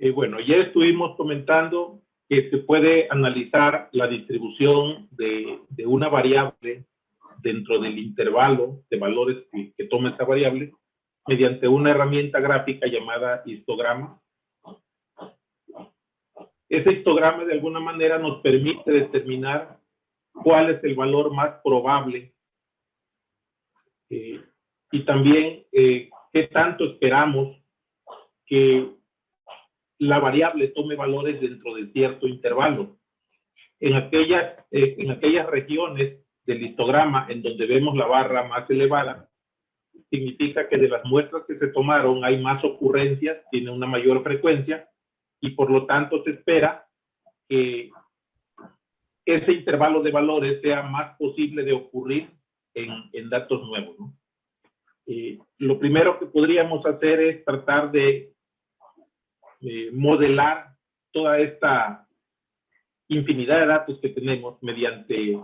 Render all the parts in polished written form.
Bueno, ya estuvimos comentando que se puede analizar la distribución de una variable dentro del intervalo de valores que toma esta variable mediante una herramienta gráfica llamada histograma. Ese histograma de alguna manera nos permite determinar cuál es el valor más probable y también qué tanto esperamos que la variable tome valores dentro de cierto intervalo. En aquellas regiones del histograma en donde vemos la barra más elevada, significa que de las muestras que se tomaron hay más ocurrencias, tiene una mayor frecuencia y por lo tanto se espera que ese intervalo de valores sea más posible de ocurrir en datos nuevos, ¿no? Lo primero que podríamos hacer es tratar de modelar toda esta infinidad de datos que tenemos mediante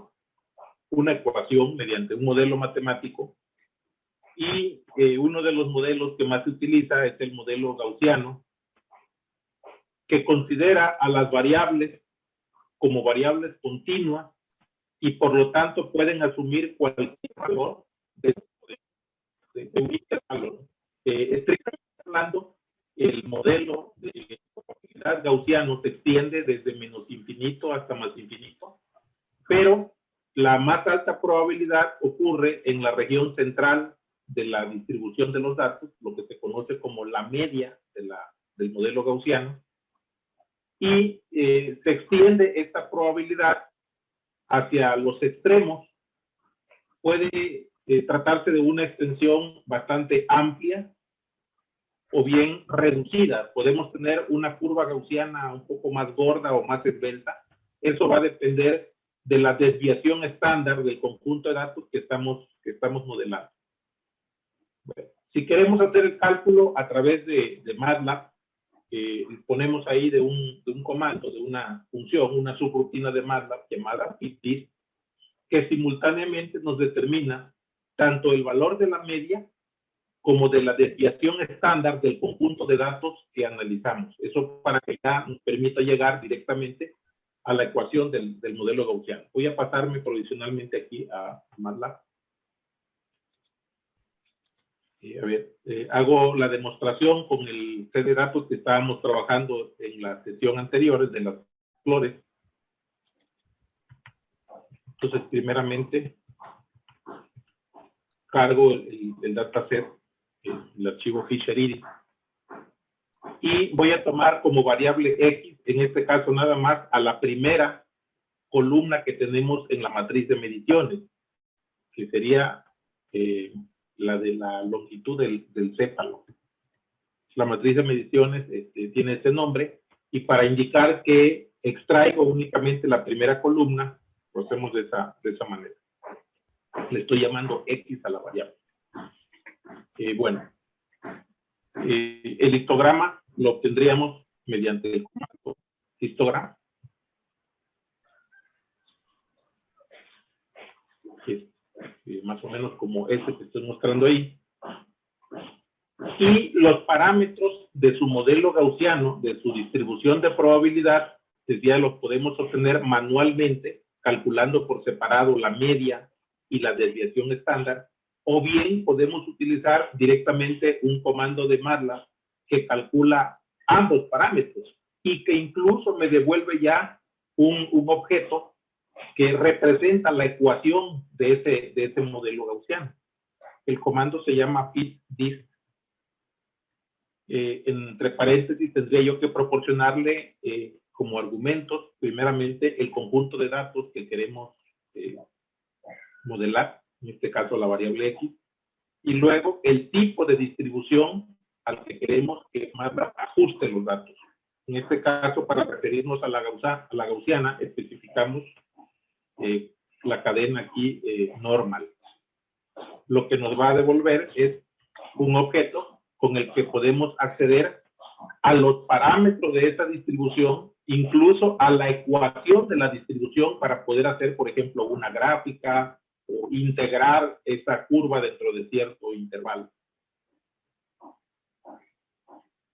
una ecuación, mediante un modelo matemático. Y uno de los modelos que más se utiliza es el modelo gaussiano, que considera a las variables como variables continuas y por lo tanto pueden asumir cualquier valor de un intervalo. Estrictamente hablando, el modelo de probabilidad gaussiano se extiende desde menos infinito hasta más infinito, pero la más alta probabilidad ocurre en la región central de la distribución de los datos, lo que se conoce como la media del modelo gaussiano, y se extiende esta probabilidad hacia los extremos. Puede tratarse de una extensión bastante amplia o bien reducida. Podemos tener una curva gaussiana un poco más gorda o más esbelta. Eso va a depender de la desviación estándar del conjunto de datos que estamos modelando. Bueno, si queremos hacer el cálculo a través de MATLAB, ponemos ahí de un comando, de una función, una subrutina de MATLAB llamada FitDist, que simultáneamente nos determina tanto el valor de la media como de la desviación estándar del conjunto de datos que analizamos. Eso para que ya nos permita llegar directamente a la ecuación del modelo gaussiano. Voy a pasarme provisionalmente aquí a MATLAB. A ver, hago la demostración con el set de datos que estábamos trabajando en la sesión anterior de las flores. Entonces, primeramente, cargo el dataset, el archivo Fisher Iris, y voy a tomar como variable X, en este caso nada más, a la primera columna que tenemos en la matriz de mediciones, que sería la de la longitud del céfalo. La matriz de mediciones tiene ese nombre, y para indicar que extraigo únicamente la primera columna, lo hacemos de esa manera. Le estoy llamando X a la variable. Bueno, el histograma lo obtendríamos mediante el comando histograma. Más o menos como este que estoy mostrando ahí. Y los parámetros de su modelo gaussiano, de su distribución de probabilidad, ya los podemos obtener manualmente, calculando por separado la media y la desviación estándar, o bien podemos utilizar directamente un comando de MATLAB que calcula ambos parámetros y que incluso me devuelve ya un objeto que representa la ecuación de ese modelo gaussiano. El comando se llama FitDist. Entre paréntesis tendría yo que proporcionarle como argumentos, primeramente, el conjunto de datos que queremos modelar, en este caso la variable X, y luego el tipo de distribución al que queremos que MATLAB ajuste los datos. En este caso, para referirnos a la gaussiana, especificamos la cadena aquí normal. Lo que nos va a devolver es un objeto con el que podemos acceder a los parámetros de esa distribución, incluso a la ecuación de la distribución para poder hacer, por ejemplo, una gráfica o integrar esa curva dentro de cierto intervalo.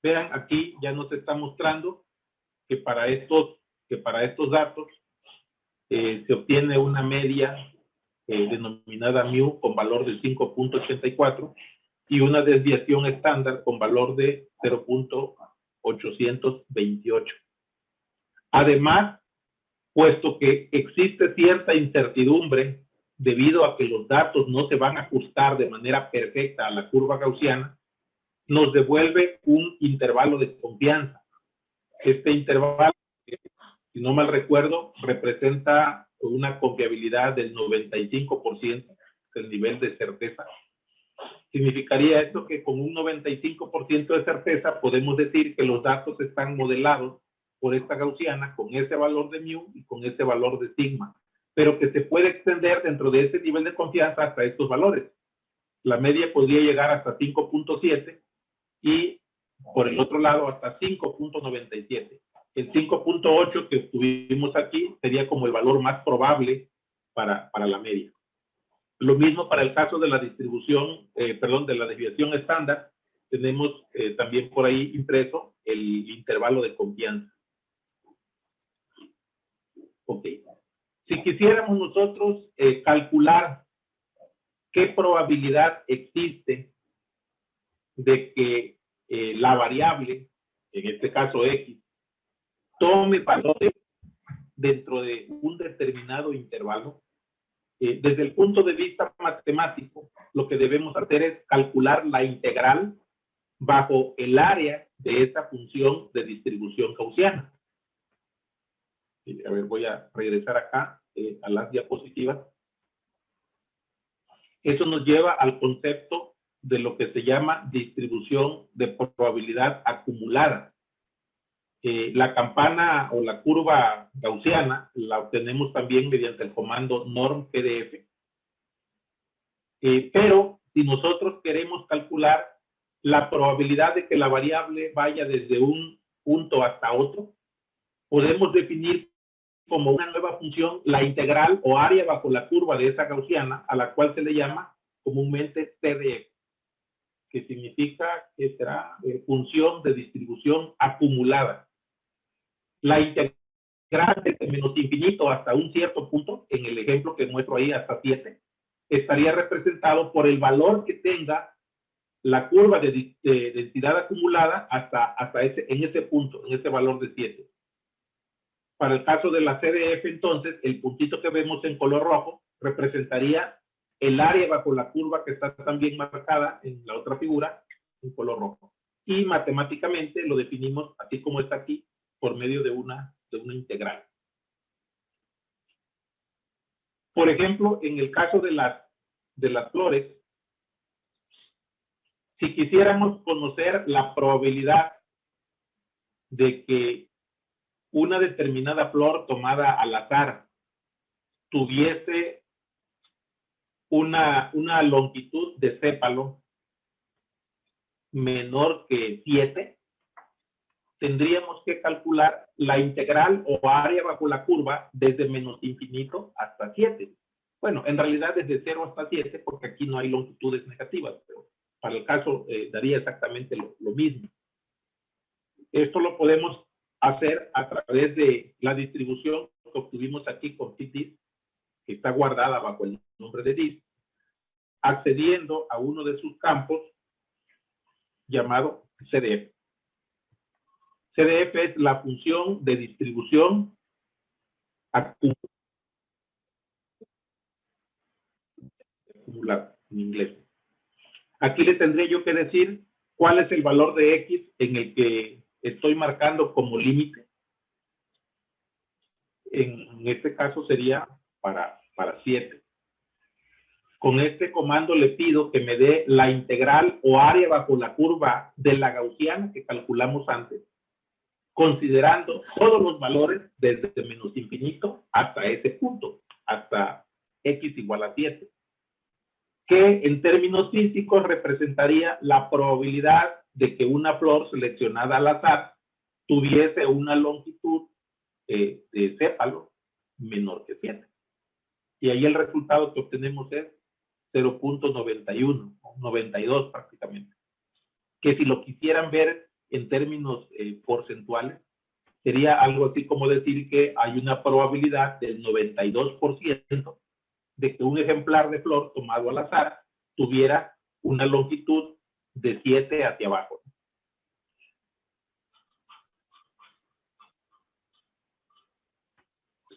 Vean, aquí ya nos está mostrando que para estos datos se obtiene una media denominada mu con valor de 5.84 y una desviación estándar con valor de 0.828. Además, puesto que existe cierta incertidumbre debido a que los datos no se van a ajustar de manera perfecta a la curva gaussiana, nos devuelve un intervalo de confianza. Este intervalo, si no mal recuerdo, representa una confiabilidad del 95% del nivel de certeza. Significaría esto que con un 95% de certeza podemos decir que los datos están modelados por esta gaussiana con ese valor de mu y con ese valor de sigma, pero que se puede extender dentro de ese nivel de confianza hasta estos valores. La media podría llegar hasta 5.7 y por el otro lado hasta 5.97. El 5.8 que obtuvimos aquí sería como el valor más probable para la media. Lo mismo para el caso de la distribución, de la desviación estándar, tenemos también por ahí impreso el intervalo de confianza. Ok. Si quisiéramos nosotros calcular qué probabilidad existe de que la variable, en este caso X, tome valores dentro de un determinado intervalo, desde el punto de vista matemático, lo que debemos hacer es calcular la integral bajo el área de esa función de distribución gaussiana. A ver, voy a regresar acá a las diapositivas. Eso nos lleva al concepto de lo que se llama distribución de probabilidad acumulada. La campana o la curva gaussiana la obtenemos también mediante el comando norm-pdf. Pero si nosotros queremos calcular la probabilidad de que la variable vaya desde un punto hasta otro, podemos definir como una nueva función la integral o área bajo la curva de esa gaussiana, a la cual se le llama comúnmente CDF, que significa que será función de distribución acumulada. La integral desde menos infinito hasta un cierto punto, en el ejemplo que muestro ahí hasta 7, estaría representado por el valor que tenga la curva de densidad acumulada en ese punto, en ese valor de 7. Para el caso de la CDF, entonces, el puntito que vemos en color rojo representaría el área bajo la curva que está también marcada en la otra figura en color rojo. Y matemáticamente lo definimos así como está aquí, por medio de una integral. Por ejemplo, en el caso de las flores, si quisiéramos conocer la probabilidad de que una determinada flor tomada al azar tuviese una longitud de sépalo menor que 7, tendríamos que calcular la integral o área bajo la curva desde menos infinito hasta 7. Bueno, en realidad desde 0 hasta 7, porque aquí no hay longitudes negativas, pero para el caso daría exactamente lo mismo. Esto lo podemos hacer a través de la distribución que obtuvimos aquí con FitDist, que está guardada bajo el nombre de DIST, accediendo a uno de sus campos llamado CDF. CDF es la función de distribución acumulada en inglés. Aquí le tendré yo que decir cuál es el valor de X en el que estoy marcando como límite. En este caso sería para 7. Con este comando le pido que me dé la integral o área bajo la curva de la gaussiana que calculamos antes, considerando todos los valores desde menos infinito hasta ese punto, hasta X igual a 7, que en términos físicos representaría la probabilidad de que una flor seleccionada al azar tuviese una longitud de sépalo menor que 7. Y ahí el resultado que obtenemos es 0.91, 92 prácticamente. Que si lo quisieran ver en términos porcentuales, sería algo así como decir que hay una probabilidad del 92% de que un ejemplar de flor tomado al azar tuviera una longitud de 7 hacia abajo.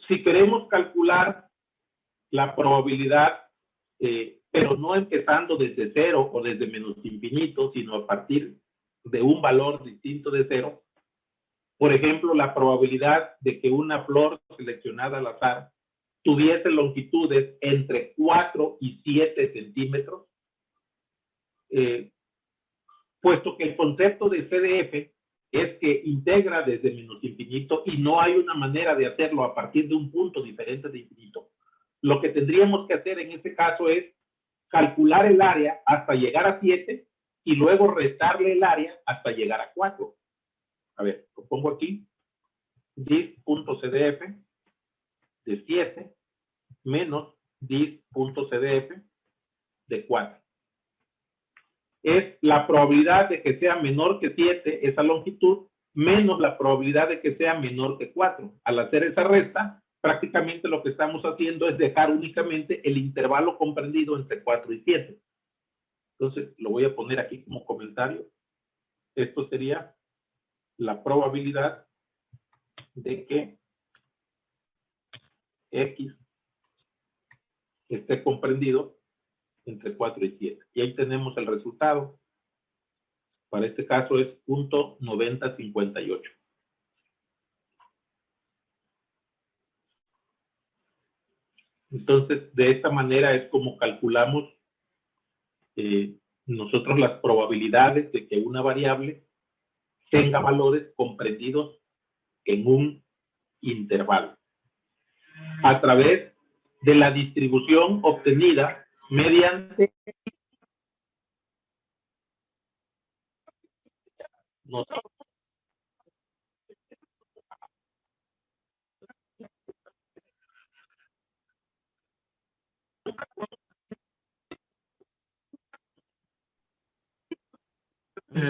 Si queremos calcular la probabilidad, pero no empezando desde 0 o desde menos infinito, sino a partir de un valor distinto de 0, por ejemplo, la probabilidad de que una flor seleccionada al azar tuviese longitudes entre 4 y 7 centímetros, puesto que el concepto de CDF es que integra desde menos infinito y no hay una manera de hacerlo a partir de un punto diferente de infinito. Lo que tendríamos que hacer en este caso es calcular el área hasta llegar a 7 y luego restarle el área hasta llegar a 4. A ver, lo pongo aquí. dis.cdf de 7 menos dis.cdf de 4. Es la probabilidad de que sea menor que 7, esa longitud, menos la probabilidad de que sea menor que 4. Al hacer esa resta, prácticamente lo que estamos haciendo es dejar únicamente el intervalo comprendido entre 4 y 7. Entonces, lo voy a poner aquí como comentario. Esto sería la probabilidad de que X esté comprendido entre 4 y 7. Y ahí tenemos el resultado. Para este caso es 0.9058. Entonces, de esta manera es como calculamos nosotros las probabilidades de que una variable tenga valores comprendidos en un intervalo a través de la distribución obtenida mediante nosotros.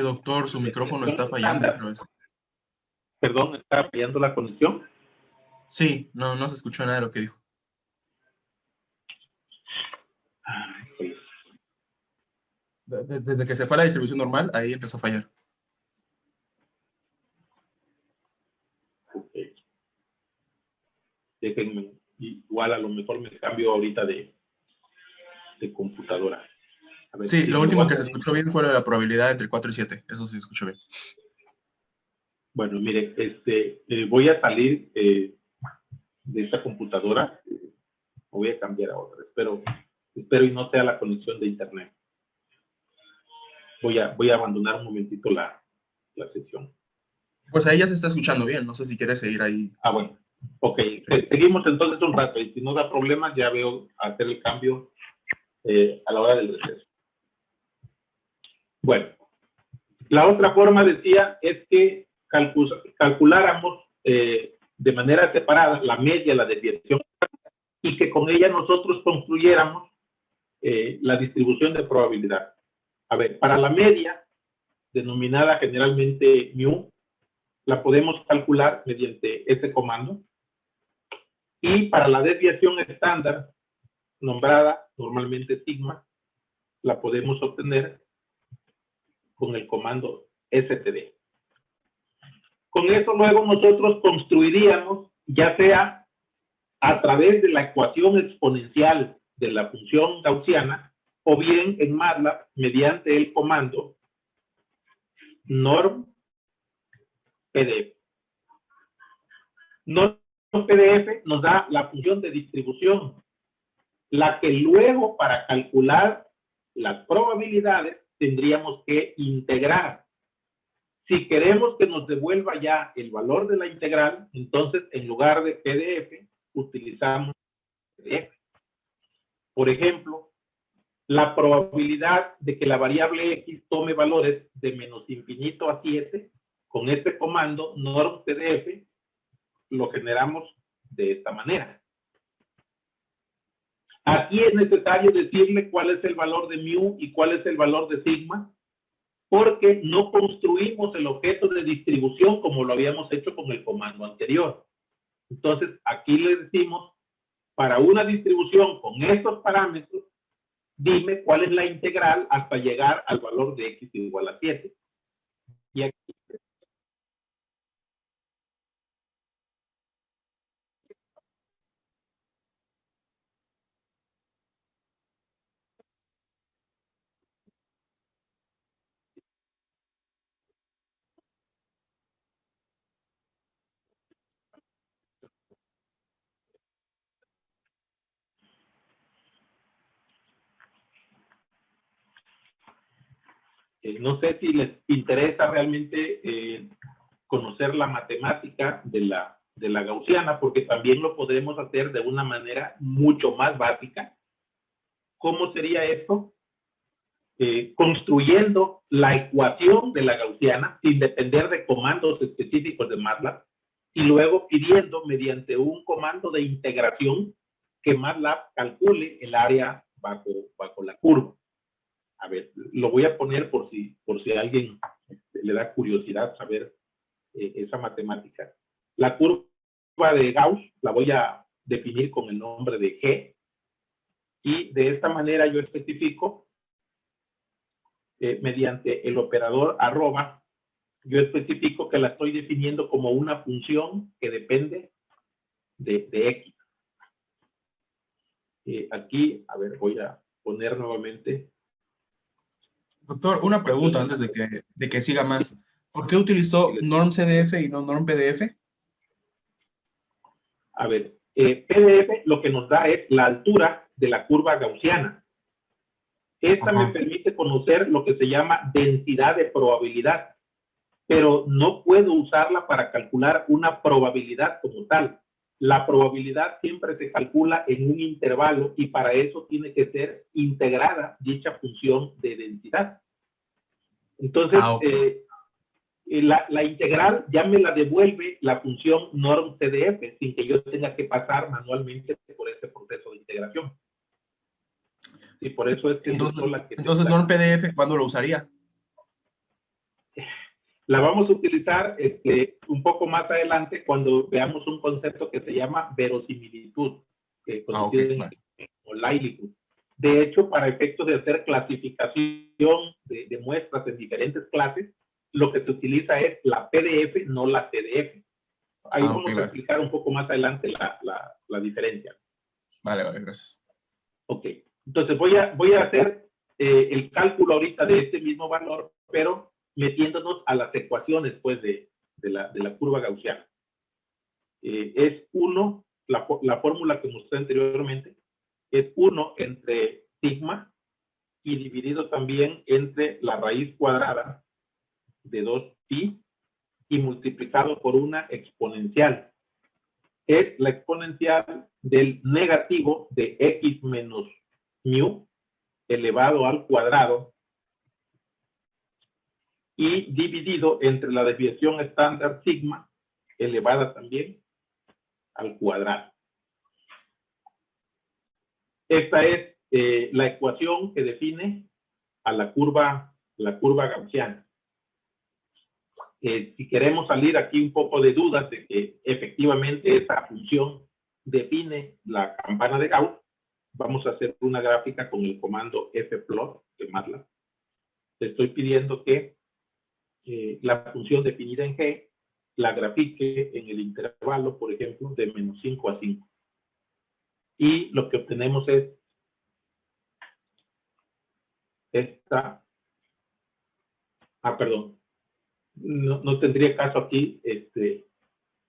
Doctor, su micrófono está fallando otra vez. Perdón, ¿está fallando la conexión? Sí, no se escuchó nada de lo que dijo. Desde que se fue a la distribución normal, ahí empezó a fallar. Okay. Déjenme, igual a lo mejor me cambio ahorita de computadora. A ver, Sí, si lo último que se escuchó bien fue la probabilidad entre 4 y 7. Eso sí se escuchó bien. Bueno, mire, voy a salir de esta computadora. Voy a cambiar a otra. Espero y no sea la conexión de internet. Voy a abandonar un momentito la sesión. Pues ahí ya se está escuchando bien. No sé si quieres seguir ahí. Ah, bueno. Ok. Seguimos entonces un rato. Y si no da problemas, ya veo hacer el cambio a la hora del receso. Bueno. La otra forma, decía, es que calculáramos de manera separada la media, la desviación, y que con ella nosotros construyéramos la distribución de probabilidad. A ver, para la media, denominada generalmente mu, la podemos calcular mediante este comando. Y para la desviación estándar, nombrada normalmente sigma, la podemos obtener con el comando std. Con eso luego nosotros construiríamos, ya sea a través de la ecuación exponencial de la función gaussiana, o bien en MATLAB mediante el comando norm PDF. Norm PDF nos da la función de distribución, la que luego para calcular las probabilidades tendríamos que integrar. Si queremos que nos devuelva ya el valor de la integral, entonces en lugar de PDF utilizamos PDF. Por ejemplo, la probabilidad de que la variable X tome valores de menos infinito a 7, con este comando norm PDF lo generamos de esta manera. Aquí es necesario decirle cuál es el valor de mu y cuál es el valor de sigma, porque no construimos el objeto de distribución como lo habíamos hecho con el comando anterior. Entonces, aquí le decimos, para una distribución con estos parámetros, dime cuál es la integral hasta llegar al valor de x igual a 7. Y aquí no sé si les interesa realmente conocer la matemática de la gaussiana, porque también lo podemos hacer de una manera mucho más básica. ¿Cómo sería esto? Construyendo la ecuación de la gaussiana sin depender de comandos específicos de MATLAB y luego pidiendo mediante un comando de integración que MATLAB calcule el área bajo la curva. A ver, lo voy a poner por si a alguien le da curiosidad saber esa matemática. La curva de Gauss la voy a definir con el nombre de G y de esta manera yo especifico mediante el operador arroba, yo especifico que la estoy definiendo como una función que depende de X. Aquí, a ver, voy a poner nuevamente. Doctor, una pregunta antes de que siga más. ¿Por qué utilizó norm CDF y no norm PDF? A ver, PDF lo que nos da es la altura de la curva gaussiana. Esta me permite conocer lo que se llama densidad de probabilidad, pero no puedo usarla para calcular una probabilidad como tal. La probabilidad siempre se calcula en un intervalo y para eso tiene que ser integrada dicha función de densidad. Entonces, la integral ya me la devuelve la función norm CDF sin que yo tenga que pasar manualmente por ese proceso de integración. Y por eso es que entonces norm PDF, ¿cuándo lo usaría? La vamos a utilizar un poco más adelante cuando veamos un concepto que se llama verosimilitud, conocido como likelihood. De hecho, para efectos de hacer clasificación de muestras en diferentes clases, lo que se utiliza es la PDF, no la CDF. Ahí vamos a explicar un poco más adelante la diferencia. Vale, gracias. Ok, entonces voy a hacer el cálculo ahorita de este mismo valor, pero metiéndonos a las ecuaciones pues, de la curva gaussiana. Es 1, la fórmula que mostré anteriormente, es 1 entre sigma y dividido también entre la raíz cuadrada de 2pi y multiplicado por una exponencial. Es la exponencial del negativo de x menos mu elevado al cuadrado y dividido entre la desviación estándar sigma elevada también al cuadrado. Esta es la ecuación que define a la curva gaussiana. Si queremos salir aquí un poco de dudas de que efectivamente esa función define la campana de Gauss, vamos a hacer una gráfica con el comando fplot de MATLAB. Le estoy pidiendo que la función definida en G la grafique en el intervalo, por ejemplo, de menos 5 a 5. Y lo que obtenemos es esta, perdón, no tendría caso aquí,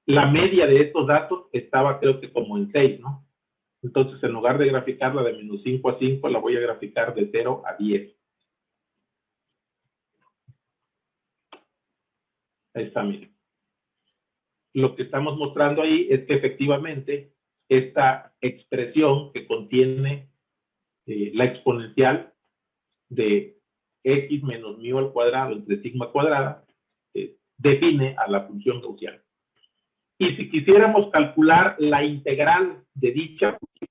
la media de estos datos estaba creo que como en 6, ¿no? Entonces, en lugar de graficarla de menos 5 a 5, la voy a graficar de 0 a 10. Ahí está, miren. Lo que estamos mostrando ahí es que efectivamente esta expresión que contiene la exponencial de x menos mu al cuadrado entre sigma cuadrada define a la función gaussiana. Y si quisiéramos calcular la integral de dicha función,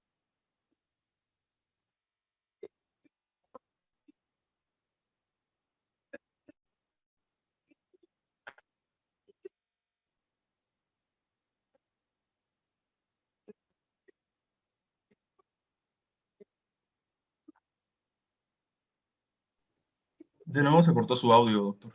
De nuevo se cortó su audio, doctor.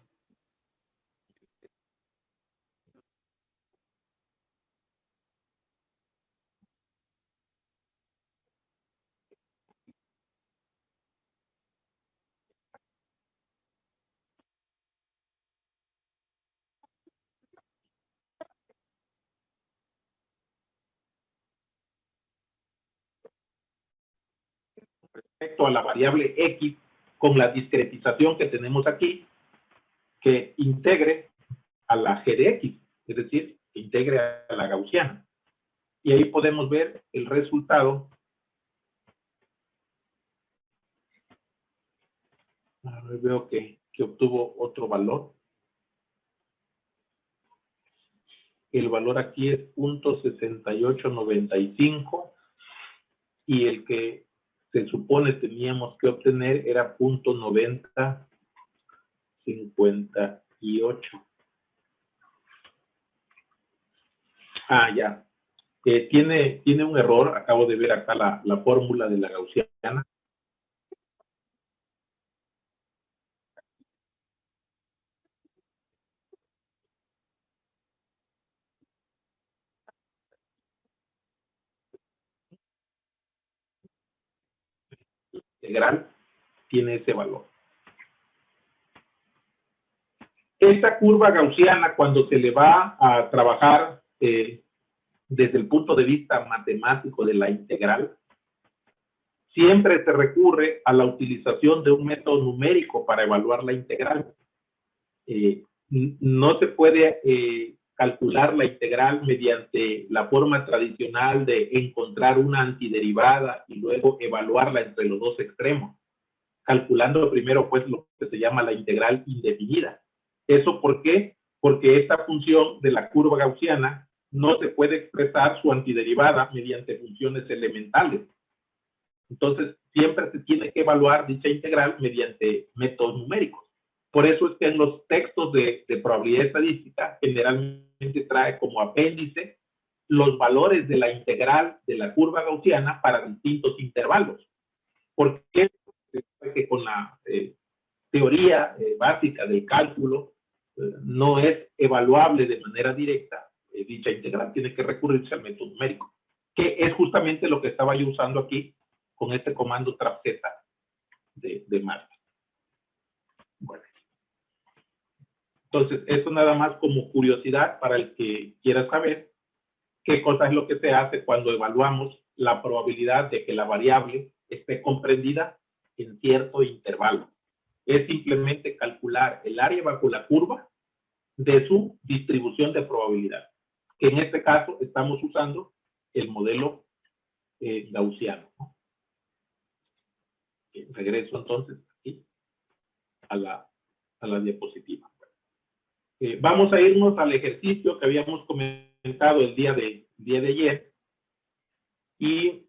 Respecto a la variable X, con la discretización que tenemos aquí, que integre a la G de X, es decir, que integre a la gaussiana. Y ahí podemos ver el resultado. A ver, veo que obtuvo otro valor. El valor aquí es 0.6895 y el que se supone teníamos que obtener era 0.9058. Ya. Tiene un error. Acabo de ver acá la fórmula de la gaussiana. Integral tiene ese valor. Esta curva gaussiana, cuando se le va a trabajar desde el punto de vista matemático de la integral, siempre se recurre a la utilización de un método numérico para evaluar la integral. No se puede calcular la integral mediante la forma tradicional de encontrar una antiderivada y luego evaluarla entre los dos extremos, calculando primero pues lo que se llama la integral indefinida. ¿Eso por qué? Porque esta función de la curva gaussiana no se puede expresar su antiderivada mediante funciones elementales. Entonces, siempre se tiene que evaluar dicha integral mediante métodos numéricos. Por eso es que en los textos de probabilidad estadística generalmente trae como apéndice los valores de la integral de la curva gaussiana para distintos intervalos. ¿Por qué? Porque con la teoría básica del cálculo no es evaluable de manera directa dicha integral, tiene que recurrirse al método numérico, que es justamente lo que estaba yo usando aquí con este comando trapz de MATLAB. Bueno. Entonces, esto nada más como curiosidad para el que quiera saber qué cosa es lo que se hace cuando evaluamos la probabilidad de que la variable esté comprendida en cierto intervalo. Es simplemente calcular el área bajo la curva de su distribución de probabilidad, que en este caso estamos usando el modelo gaussiano, ¿no? Regreso entonces aquí a la diapositiva. Vamos a irnos al ejercicio que habíamos comentado el día de ayer y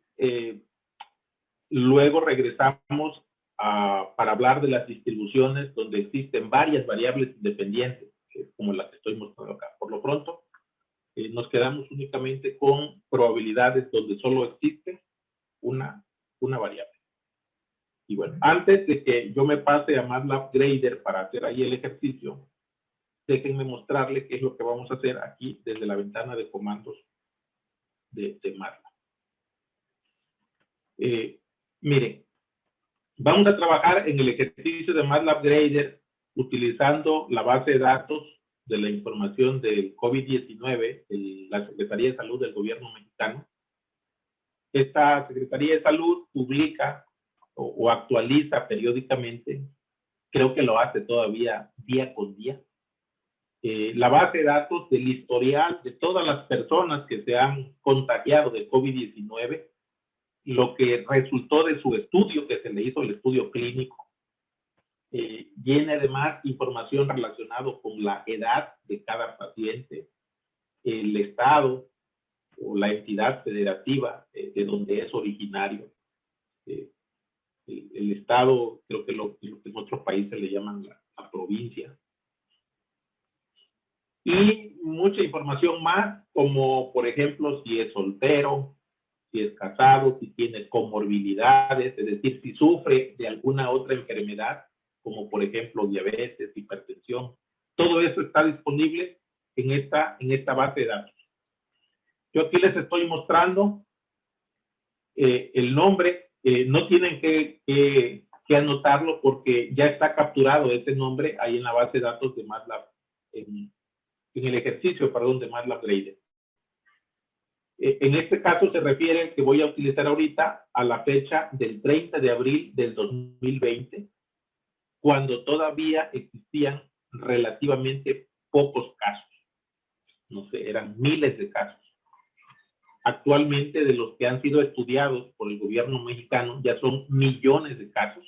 luego regresamos para hablar de las distribuciones donde existen varias variables independientes, como la que estoy mostrando acá. Por lo pronto, nos quedamos únicamente con probabilidades donde solo existe una variable. Y bueno, antes de que yo me pase a MATLAB Grader para hacer ahí el ejercicio, déjenme mostrarle qué es lo que vamos a hacer aquí desde la ventana de comandos de MATLAB. Miren, vamos a trabajar en el ejercicio de MATLAB Grader utilizando la base de datos de la información del COVID-19, la Secretaría de Salud del Gobierno mexicano. Esta Secretaría de Salud publica o actualiza periódicamente, creo que lo hace todavía día con día, la base de datos del historial de todas las personas que se han contagiado de COVID-19, lo que resultó de su estudio, que se le hizo el estudio clínico. Tiene además información relacionada con la edad de cada paciente, el estado o la entidad federativa de donde es originario. El estado, creo que lo que en otros países le llaman la provincia. Y mucha información más, como por ejemplo si es soltero, si es casado, si tiene comorbilidades, es decir, si sufre de alguna otra enfermedad como por ejemplo diabetes, hipertensión. Todo eso está disponible en esta base de datos. Yo aquí les estoy mostrando el nombre. No tienen que anotarlo porque ya está capturado ese nombre ahí en la base de datos de MATLAB, en el ejercicio, perdón, de MATLAB Grader. En este caso se refiere que voy a utilizar ahorita a la fecha del 30 de abril del 2020, cuando todavía existían relativamente pocos casos. No sé, eran miles de casos. Actualmente, de los que han sido estudiados por el gobierno mexicano, ya son millones de casos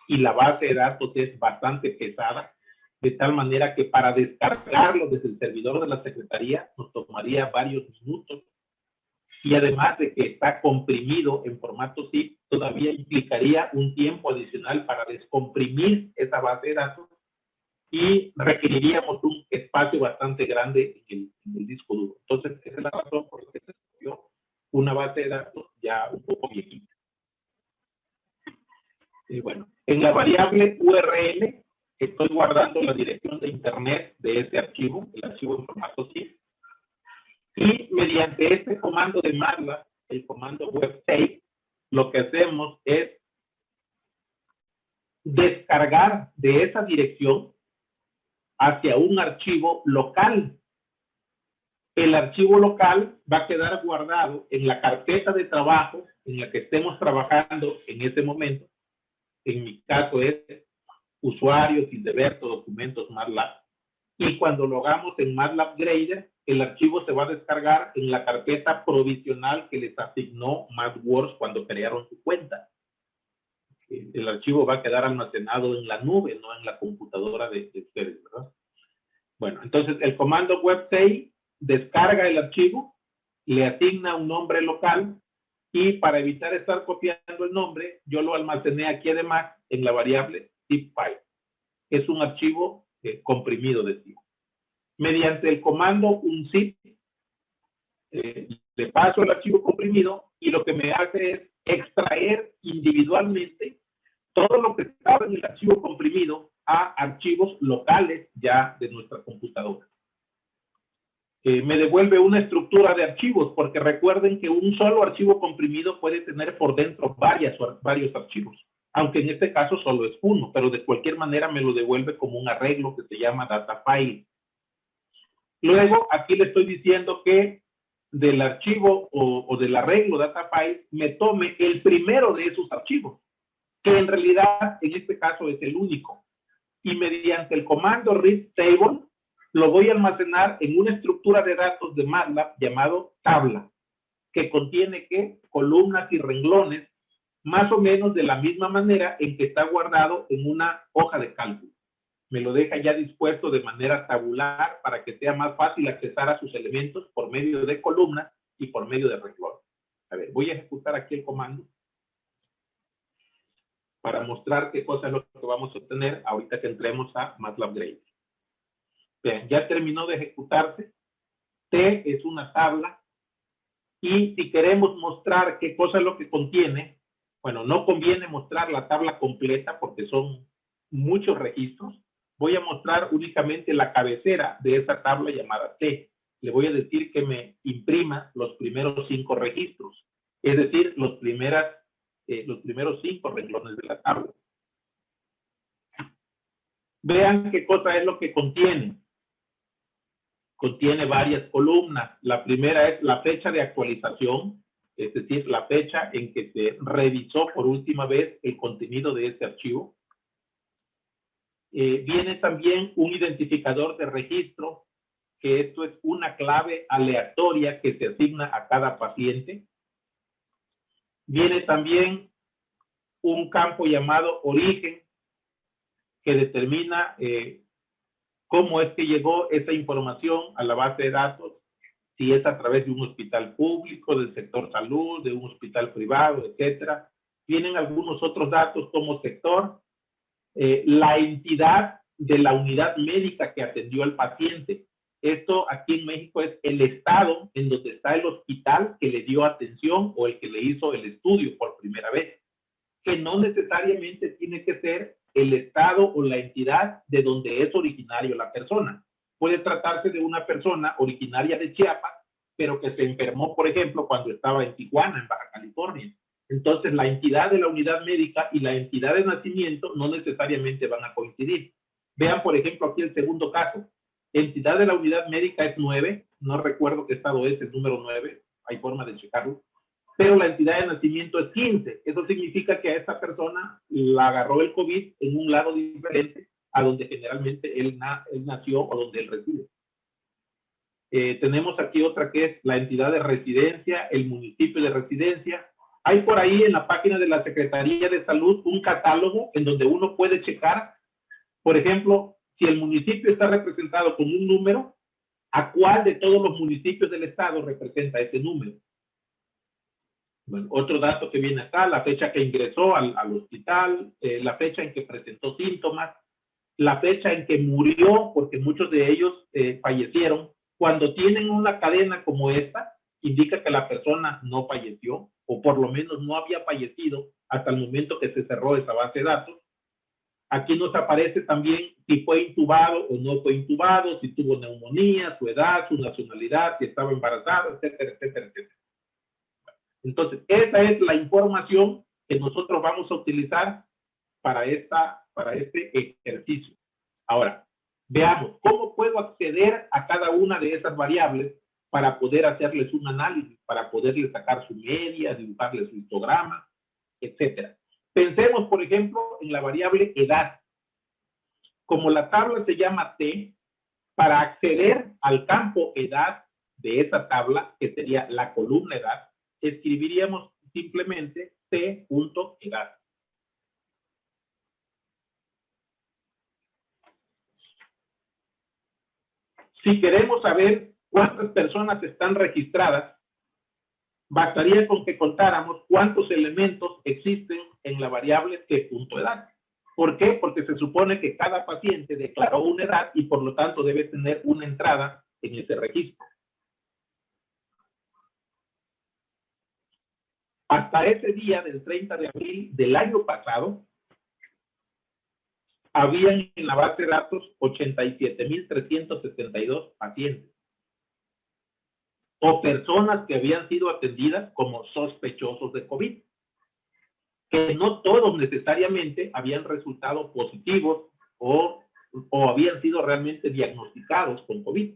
y la base de datos es bastante pesada, de tal manera que para descargarlo desde el servidor de la Secretaría nos tomaría varios minutos, y además de que está comprimido en formato zip, todavía implicaría un tiempo adicional para descomprimir esa base de datos y requeriríamos un espacio bastante grande en el disco duro. Entonces, esa es la razón por la que se escogió una base de datos ya un poco viejita. Y bueno, en la variable URL estoy guardando la dirección de internet de ese archivo, el archivo en formato zip, y mediante este comando de MATLAB, el comando web save, lo que hacemos es descargar de esa dirección hacia un archivo local. El archivo local va a quedar guardado en la carpeta de trabajo en la que estemos trabajando en ese momento. En mi caso es usuarios, Hildeberto, documentos, MATLAB. Y cuando lo hagamos en MATLAB Grader, el archivo se va a descargar en la carpeta provisional que les asignó MathWorks cuando crearon su cuenta. El archivo va a quedar almacenado en la nube, no en la computadora de ustedes, ¿verdad? Bueno, entonces el comando web save descarga el archivo, le asigna un nombre local y para evitar estar copiando el nombre, yo lo almacené aquí además en la variable zip file. Es un archivo comprimido de zip. Mediante el comando unzip, le paso el archivo comprimido y lo que me hace es extraer individualmente todo lo que estaba en el archivo comprimido a archivos locales ya de nuestra computadora. Me devuelve una estructura de archivos, porque recuerden que un solo archivo comprimido puede tener por dentro varios archivos, aunque en este caso solo es uno, pero de cualquier manera me lo devuelve como un arreglo que se llama data file. Luego, aquí le estoy diciendo que del archivo o del arreglo data file me tome el primero de esos archivos, que en realidad en este caso es el único. Y mediante el comando read table, lo voy a almacenar en una estructura de datos de MATLAB llamado tabla, que contiene ¿qué? Columnas y renglones, más o menos de la misma manera en que está guardado en una hoja de cálculo. Me lo deja ya dispuesto de manera tabular para que sea más fácil accesar a sus elementos por medio de columnas y por medio de renglones. A ver, voy a ejecutar aquí el comando para mostrar qué cosa es lo que vamos a obtener ahorita que entremos a MATLAB Grader. Bien, ya terminó de ejecutarse. T es una tabla y si queremos mostrar qué cosa es lo que contiene, bueno, no conviene mostrar la tabla completa porque son muchos registros. Voy a mostrar únicamente la cabecera de esa tabla llamada T. Le voy a decir que me imprima los primeros 5 registros, es decir, los primeros 5 renglones de la tabla. Vean qué cosa es lo que contiene. Contiene varias columnas. La primera es la fecha de actualización, es decir, la fecha en que se revisó por última vez el contenido de ese archivo. Viene también un identificador de registro, que esto es una clave aleatoria que se asigna a cada paciente. Viene también un campo llamado origen, que determina cómo es que llegó esa información a la base de datos, si es a través de un hospital público, del sector salud, de un hospital privado, etcétera. Vienen algunos otros datos como sector, la entidad de la unidad médica que atendió al paciente. Esto aquí en México es el estado en donde está el hospital que le dio atención o el que le hizo el estudio por primera vez, que no necesariamente tiene que ser el estado o la entidad de donde es originario la persona. Puede tratarse de una persona originaria de Chiapas, pero que se enfermó, por ejemplo, cuando estaba en Tijuana, en Baja California. Entonces, la entidad de la unidad médica y la entidad de nacimiento no necesariamente van a coincidir. Vean, por ejemplo, aquí el segundo caso. Entidad de la unidad médica es 9, no recuerdo qué estado es el número 9, hay forma de checarlo, pero la entidad de nacimiento es 15. Eso significa que a esta persona la agarró el COVID en un lado diferente a donde generalmente él nació o donde él reside. Tenemos aquí otra que es la entidad de residencia, el municipio de residencia. Hay por ahí en la página de la Secretaría de Salud un catálogo en donde uno puede checar, por ejemplo, si el municipio está representado con un número, ¿a cuál de todos los municipios del estado representa ese número? Bueno, otro dato que viene acá, la fecha que ingresó al hospital, la fecha en que presentó síntomas, la fecha en que murió, porque muchos de ellos fallecieron. Cuando tienen una cadena como esta, indica que la persona no falleció, o por lo menos no había fallecido hasta el momento que se cerró esa base de datos. Aquí nos aparece también si fue intubado o no fue intubado, si tuvo neumonía, su edad, su nacionalidad, si estaba embarazada, etcétera, etcétera, etcétera. Entonces, esa es la información que nosotros vamos a utilizar para este ejercicio. Ahora, veamos cómo puedo acceder a cada una de esas variables para poder hacerles un análisis, para poderles sacar su media, dibujarles su histograma, etcétera. Pensemos, por ejemplo, en la variable edad. Como la tabla se llama T, para acceder al campo edad de esa tabla, que sería la columna edad, escribiríamos simplemente T.edad. Si queremos saber cuántas personas están registradas, bastaría con que contáramos cuántos elementos existen en la variable T.edad. ¿Por qué? Porque se supone que cada paciente declaró una edad y por lo tanto debe tener una entrada en ese registro. Hasta ese día del 30 de abril del año pasado, habían en la base de datos 87,372 pacientes o personas que habían sido atendidas como sospechosos de COVID, que no todos necesariamente habían resultado positivos o habían sido realmente diagnosticados con COVID.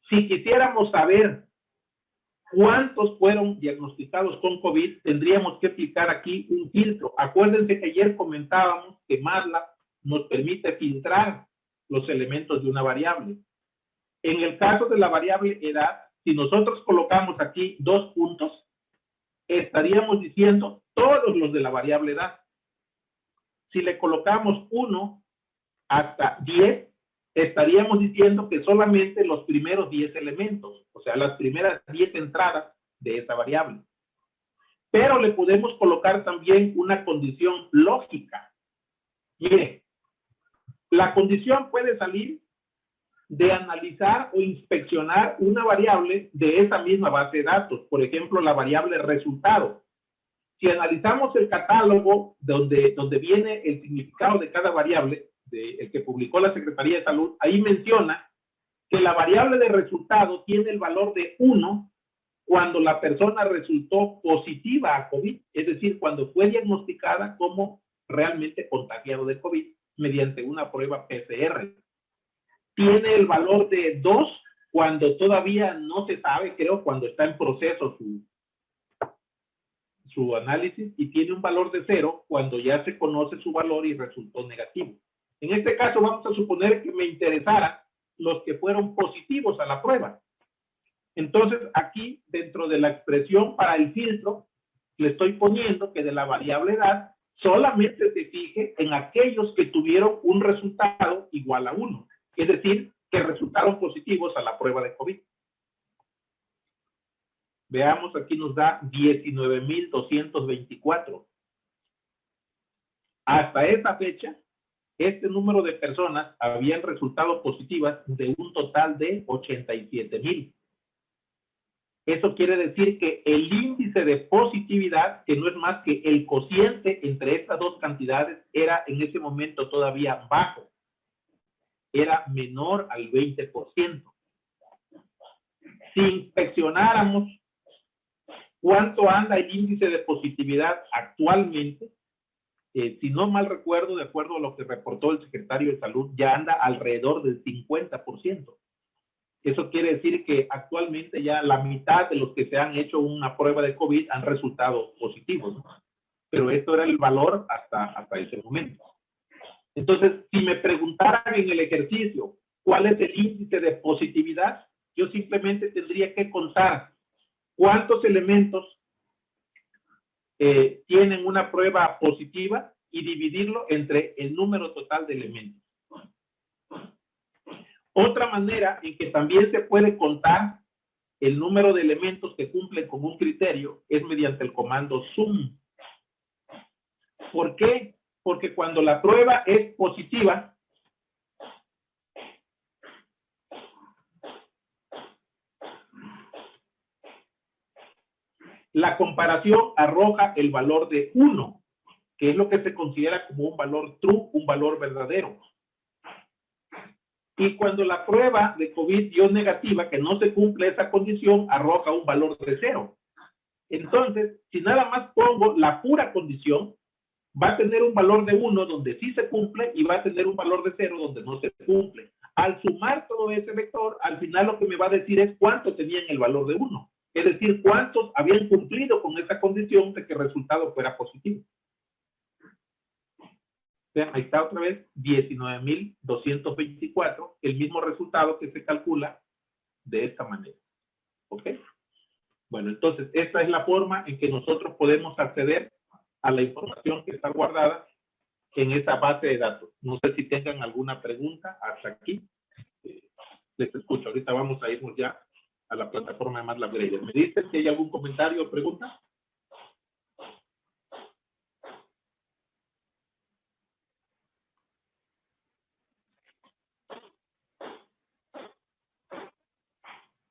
Si quisiéramos saber cuántos fueron diagnosticados con COVID, tendríamos que aplicar aquí un filtro. Acuérdense que ayer comentábamos que MATLAB nos permite filtrar los elementos de una variable. En el caso de la variable edad, si nosotros colocamos aquí 2 puntos, estaríamos diciendo todos los de la variable edad. Si le colocamos 1 hasta 10, estaríamos diciendo que solamente los primeros 10 elementos, o sea, las primeras 10 entradas de esa variable. Pero le podemos colocar también una condición lógica. Mire, la condición puede salir de analizar o inspeccionar una variable de esa misma base de datos, por ejemplo, la variable resultado. Si analizamos el catálogo donde viene el significado de cada variable, el que publicó la Secretaría de Salud, ahí menciona que la variable de resultado tiene el valor de 1 cuando la persona resultó positiva a COVID, es decir, cuando fue diagnosticada como realmente contagiado de COVID mediante una prueba PCR. Tiene el valor de 2 cuando todavía no se sabe, creo, cuando está en proceso su análisis, y tiene un valor de 0 cuando ya se conoce su valor y resultó negativo. En este caso vamos a suponer que me interesaran los que fueron positivos a la prueba. Entonces aquí dentro de la expresión para el filtro le estoy poniendo que de la variable edad solamente se fije en aquellos que tuvieron un resultado igual a 1, es decir, que resultaron positivos a la prueba de COVID. Veamos, aquí nos da 19,224. Hasta esa fecha, este número de personas habían resultado positivas de un total de 87,000. Eso quiere decir que el índice de positividad, que no es más que el cociente entre estas dos cantidades, era en ese momento todavía bajo. Era menor al 20%. Si inspeccionáramos cuánto anda el índice de positividad actualmente, si no mal recuerdo, de acuerdo a lo que reportó el secretario de Salud, ya anda alrededor del 50%. Eso quiere decir que actualmente ya la mitad de los que se han hecho una prueba de COVID han resultado positivos, ¿no? Pero esto era el valor hasta ese momento. Entonces, si me preguntaran en el ejercicio cuál es el índice de positividad, yo simplemente tendría que contar cuántos elementos tienen una prueba positiva y dividirlo entre el número total de elementos. Otra manera en que también se puede contar el número de elementos que cumplen con un criterio es mediante el comando sum. ¿Por qué? Porque cuando la prueba es positiva, la comparación arroja el valor de 1, que es lo que se considera como un valor true, un valor verdadero. Y cuando la prueba de COVID dio negativa, que no se cumple esa condición, arroja un valor de 0. Entonces, si nada más pongo la pura condición, va a tener un valor de 1 donde sí se cumple y va a tener un valor de 0 donde no se cumple. Al sumar todo ese vector, al final lo que me va a decir es cuánto tenían el valor de 1. Es decir, cuántos habían cumplido con esa condición de que el resultado fuera positivo. Vean, ahí está otra vez, 19.224, el mismo resultado que se calcula de esta manera. ¿Ok? Bueno, entonces, esta es la forma en que nosotros podemos acceder a la información que está guardada en esa base de datos. No sé si tengan alguna pregunta hasta aquí. Les escucho. Ahorita vamos a irnos ya a la plataforma de MATLAB Grader. ¿Me dicen si hay algún comentario o pregunta?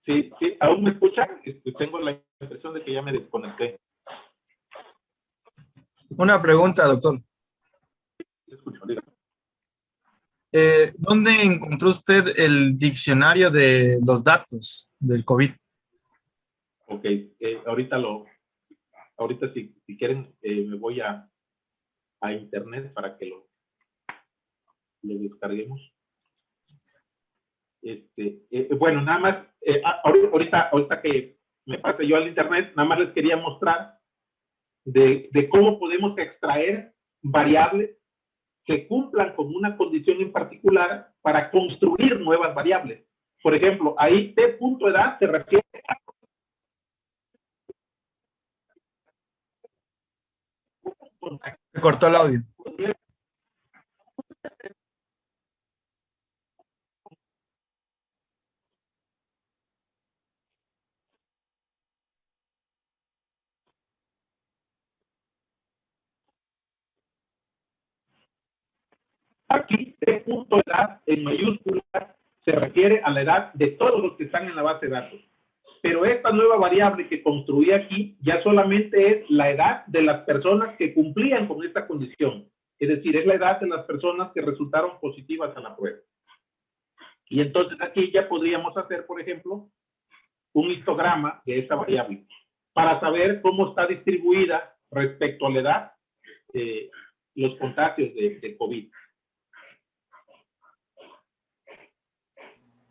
Sí, sí, ¿aún me escuchan? Tengo la impresión de que ya me desconecté. Una pregunta, doctor. Escucho, dígame. ¿Dónde encontró usted el diccionario de los datos del COVID? Ok, ahorita si quieren me voy a internet para que lo descarguemos. Bueno, nada más, ahorita que me pase yo al internet, nada más les quería mostrar de cómo podemos extraer variables que cumplan con una condición en particular para construir nuevas variables. Por ejemplo, ahí t.edad se refiere a... Se cortó el audio. Aquí, t.edad en mayúsculas se refiere a la edad de todos los que están en la base de datos. Pero esta nueva variable que construí aquí ya solamente es la edad de las personas que cumplían con esta condición. Es decir, es la edad de las personas que resultaron positivas a la prueba. Y entonces aquí ya podríamos hacer, por ejemplo, un histograma de esta variable para saber cómo está distribuida respecto a la edad los contagios de COVID.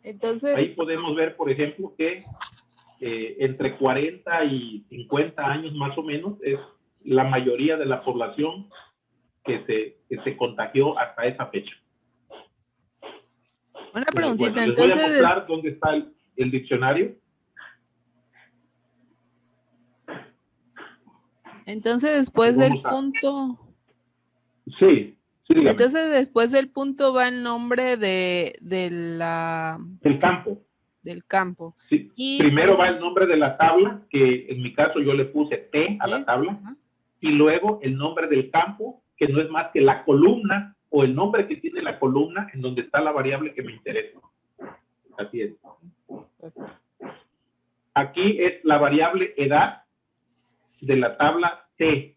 Entonces, ahí podemos ver, por ejemplo, que entre 40 y 50 años más o menos es la mayoría de la población que se contagió hasta esa fecha. una preguntita, Bueno, les voy a entonces, mostrar dónde está el diccionario. entonces después Vamos del punto, Sí, sí, dígame. entonces después del punto va el nombre del campo. Del campo. Sí. Y Primero va el nombre de la tabla, que en mi caso yo le puse T a la ¿sí? tabla, Ajá. y luego el nombre del campo, que no es más que la columna o el nombre que tiene la columna en donde está la variable que me interesa. Así es. Aquí es la variable edad de la tabla T,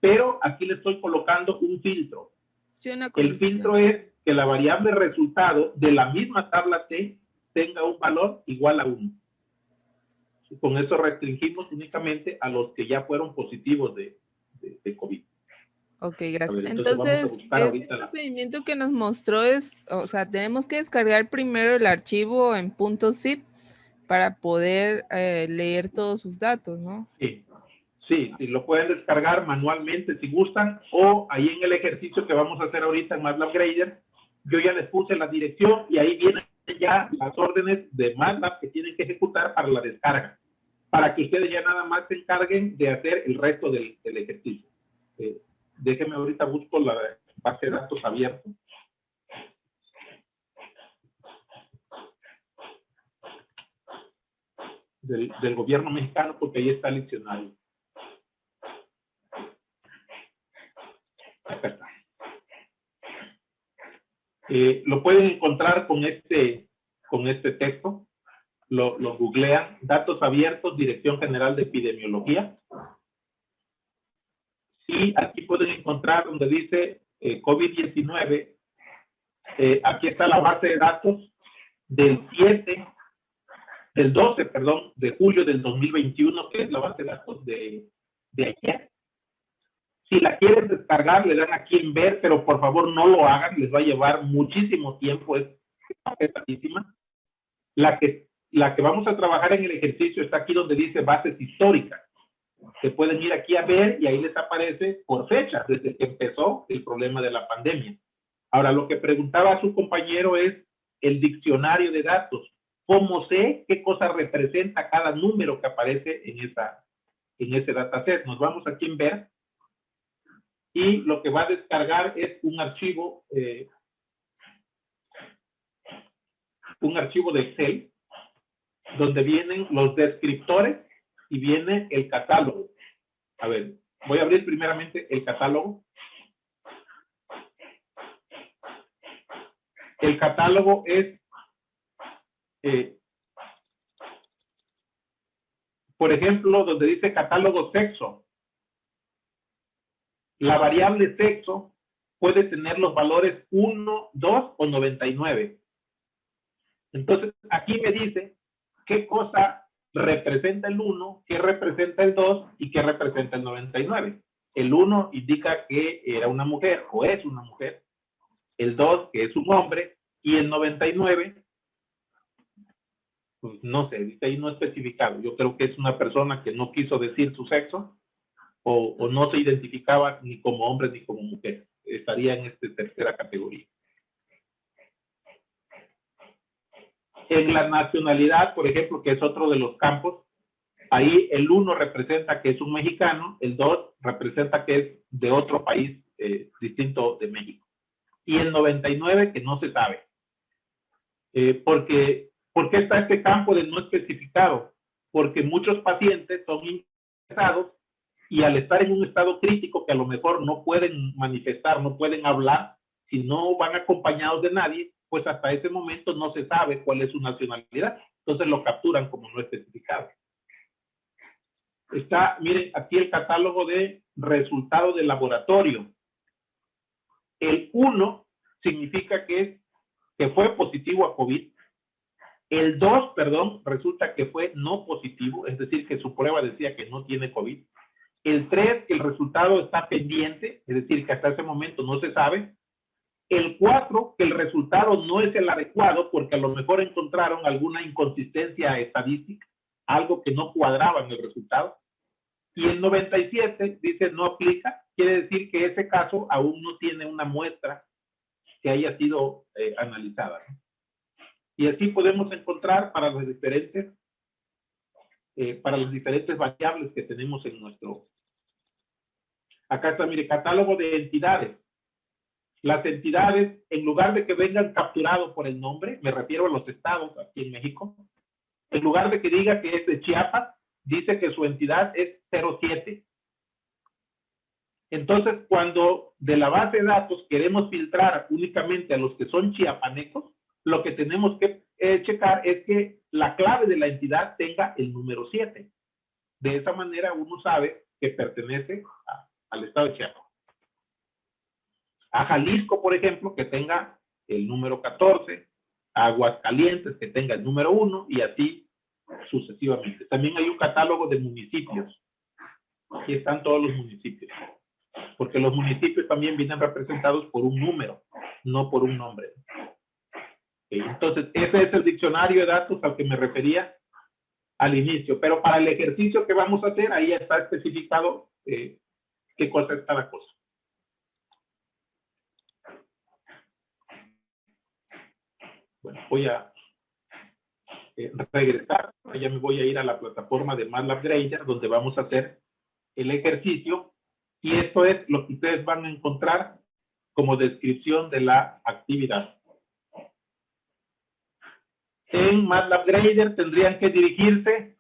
pero aquí le estoy colocando un filtro. El filtro es que la variable resultado de la misma tabla T tenga un valor igual a 1. Con eso restringimos únicamente a los que ya fueron positivos de COVID. Ok, gracias. Ver, entonces ese procedimiento que nos mostró es, o sea, tenemos que descargar primero el archivo en .zip para poder leer todos sus datos, ¿no? Sí. Sí, lo pueden descargar manualmente si gustan, o ahí en el ejercicio que vamos a hacer ahorita en MATLAB Grader, yo ya les puse la dirección y ahí vienen ya las órdenes de MATLAB que tienen que ejecutar para la descarga, para que ustedes ya nada más se encarguen de hacer el resto del ejercicio. Déjenme ahorita busco la base de datos abierta. Del gobierno mexicano, porque ahí está el diccionario. Acá está. Lo pueden encontrar con este texto. Lo googlean, datos abiertos, Dirección General de Epidemiología. Y aquí pueden encontrar donde dice COVID-19. Aquí está la base de datos del 12, de julio del 2021, que es la base de datos de ayer. Si la quieren descargar, le dan aquí en ver, pero por favor no lo hagan, les va a llevar muchísimo tiempo, es pesadísima. La que vamos a trabajar en el ejercicio está aquí donde dice bases históricas. Se pueden ir aquí a ver y ahí les aparece por fecha, desde que empezó el problema de la pandemia. Ahora, lo que preguntaba su compañero es el diccionario de datos. ¿Cómo sé qué cosa representa cada número que aparece en ese dataset? Nos vamos aquí en ver. Y lo que va a descargar es un archivo de Excel, donde vienen los descriptores y viene el catálogo. A ver, voy a abrir primeramente el catálogo. El catálogo es, por ejemplo, donde dice catálogo sexo. La variable sexo puede tener los valores 1, 2 o 99. Entonces, aquí me dice qué cosa representa el 1, qué representa el 2 y qué representa el 99. El 1 indica que era una mujer o es una mujer. El 2 que es un hombre. Y el 99, pues no sé, dice ahí no especificado. Yo creo que es una persona que no quiso decir su sexo. O no se identificaba ni como hombre ni como mujer. Estaría en esta tercera categoría. En la nacionalidad, por ejemplo, que es otro de los campos, ahí el 1 representa que es un mexicano, el 2 representa que es de otro país distinto de México. Y el 99 que no se sabe. ¿Por qué está este campo de no especificado? Porque muchos pacientes son ingresados y al estar en un estado crítico que a lo mejor no pueden manifestar, no pueden hablar, si no van acompañados de nadie, pues hasta ese momento no se sabe cuál es su nacionalidad. Entonces lo capturan como no especificado. Está, miren, aquí el catálogo de resultados de laboratorio. El 1 significa que fue positivo a COVID. El 2, resulta que fue no positivo, es decir, que su prueba decía que no tiene COVID. El 3, que el resultado está pendiente, es decir, que hasta ese momento no se sabe. El 4, que el resultado no es el adecuado porque a lo mejor encontraron alguna inconsistencia estadística, algo que no cuadraba en el resultado. Y el 97 dice no aplica, quiere decir que ese caso aún no tiene una muestra que haya sido analizada. Y así podemos encontrar para las diferentes variables que tenemos en nuestro. Acá está, mire, catálogo de entidades. Las entidades, en lugar de que vengan capturados por el nombre, me refiero a los estados aquí en México, en lugar de que diga que es de Chiapas, dice que su entidad es 07. Entonces, cuando de la base de datos queremos filtrar únicamente a los que son chiapanecos, lo que tenemos que checar es que la clave de la entidad tenga el número 7. De esa manera uno sabe que pertenece al estado de Chiapas. A Jalisco, por ejemplo, que tenga el número 14, a Aguascalientes que tenga el número 1 y así sucesivamente. También hay un catálogo de municipios. Aquí están todos los municipios. Porque los municipios también vienen representados por un número, no por un nombre. Entonces, ese es el diccionario de datos al que me refería al inicio. Pero para el ejercicio que vamos a hacer, ahí está especificado qué cosa es cada cosa. Bueno, voy a regresar. Ya me voy a ir a la plataforma de MATLAB Grader, donde vamos a hacer el ejercicio. Y esto es lo que ustedes van a encontrar como descripción de la actividad. En MATLAB Grader tendrían que dirigirse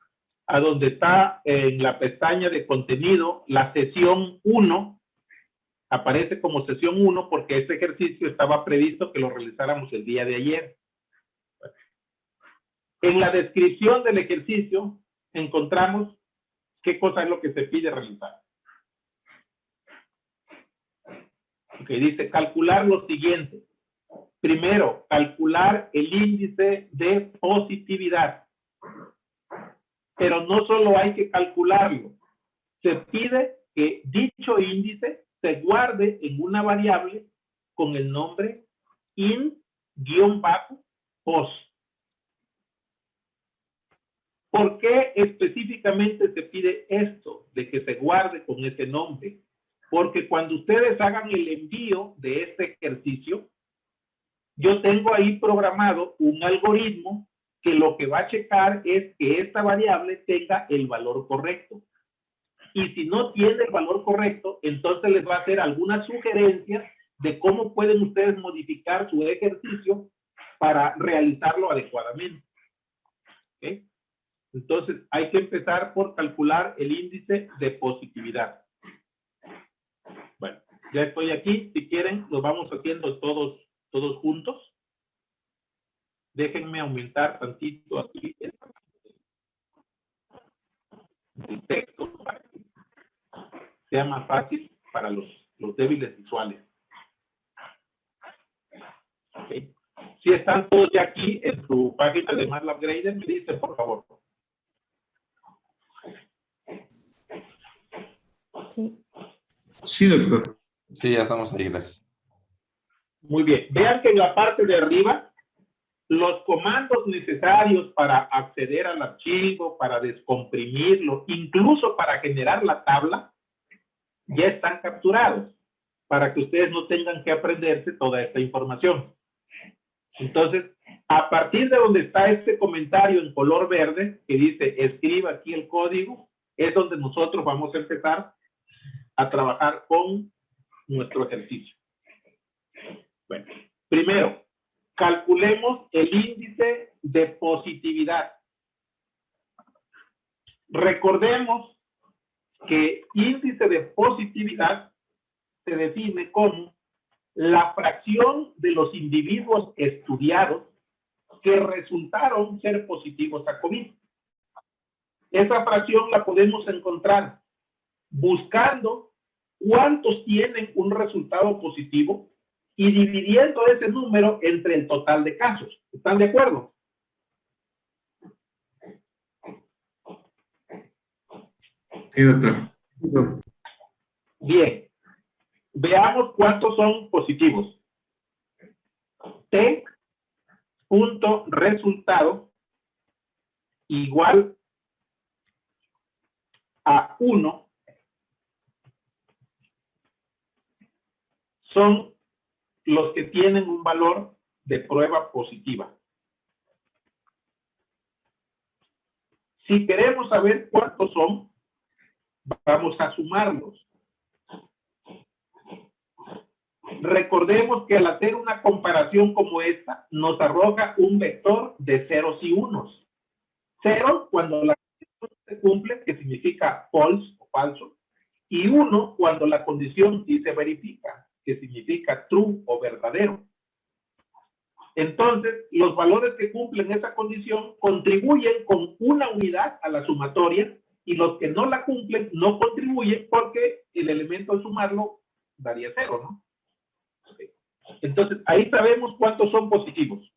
a donde está en la pestaña de contenido la sesión 1. Aparece como sesión 1 porque este ejercicio estaba previsto que lo realizáramos el día de ayer. En la descripción del ejercicio encontramos qué cosa es lo que se pide realizar. Okay, dice calcular lo siguiente. Primero, calcular el índice de positividad. Pero no solo hay que calcularlo. Se pide que dicho índice se guarde en una variable con el nombre int-post. ¿Por qué específicamente se pide esto de que se guarde con ese nombre? Porque cuando ustedes hagan el envío de este ejercicio, yo tengo ahí programado un algoritmo que lo que va a checar es que esta variable tenga el valor correcto. Y si no tiene el valor correcto, entonces les va a hacer algunas sugerencias de cómo pueden ustedes modificar su ejercicio para realizarlo adecuadamente. ¿Okay? Entonces, hay que empezar por calcular el índice de positividad. Bueno, ya estoy aquí. Si quieren, lo vamos haciendo todos juntos. Déjenme aumentar tantito aquí el texto para que sea más fácil para los débiles visuales. Okay. Si están todos ya aquí en su página de MATLAB Grader, me dicen, por favor. Sí. Sí, doctor. Sí, ya estamos ahí, gracias. Muy bien. Vean que en la parte de arriba, los comandos necesarios para acceder al archivo, para descomprimirlo, incluso para generar la tabla, ya están capturados, para que ustedes no tengan que aprenderse toda esta información. Entonces, a partir de donde está este comentario en color verde, que dice, escriba aquí el código, es donde nosotros vamos a empezar a trabajar con nuestro ejercicio. Bueno, primero, calculemos el índice de positividad. Recordemos que índice de positividad se define como la fracción de los individuos estudiados que resultaron ser positivos a COVID. Esa fracción la podemos encontrar buscando cuántos tienen un resultado positivo y dividiendo ese número entre el total de casos. ¿Están de acuerdo? Sí, doctor. Bien. Veamos cuántos son positivos. T punto resultado igual a 1 son los que tienen un valor de prueba positiva. Si queremos saber cuántos son, vamos a sumarlos. Recordemos que al hacer una comparación como esta, nos arroja un vector de ceros y unos. 0 cuando la condición se cumple, que significa false o falso, y 1 cuando la condición sí se verifica, que significa true o verdadero. Entonces, los valores que cumplen esa condición contribuyen con una unidad a la sumatoria y los que no la cumplen no contribuyen porque el elemento al sumarlo daría 0, ¿no? Okay. Entonces, ahí sabemos cuántos son positivos.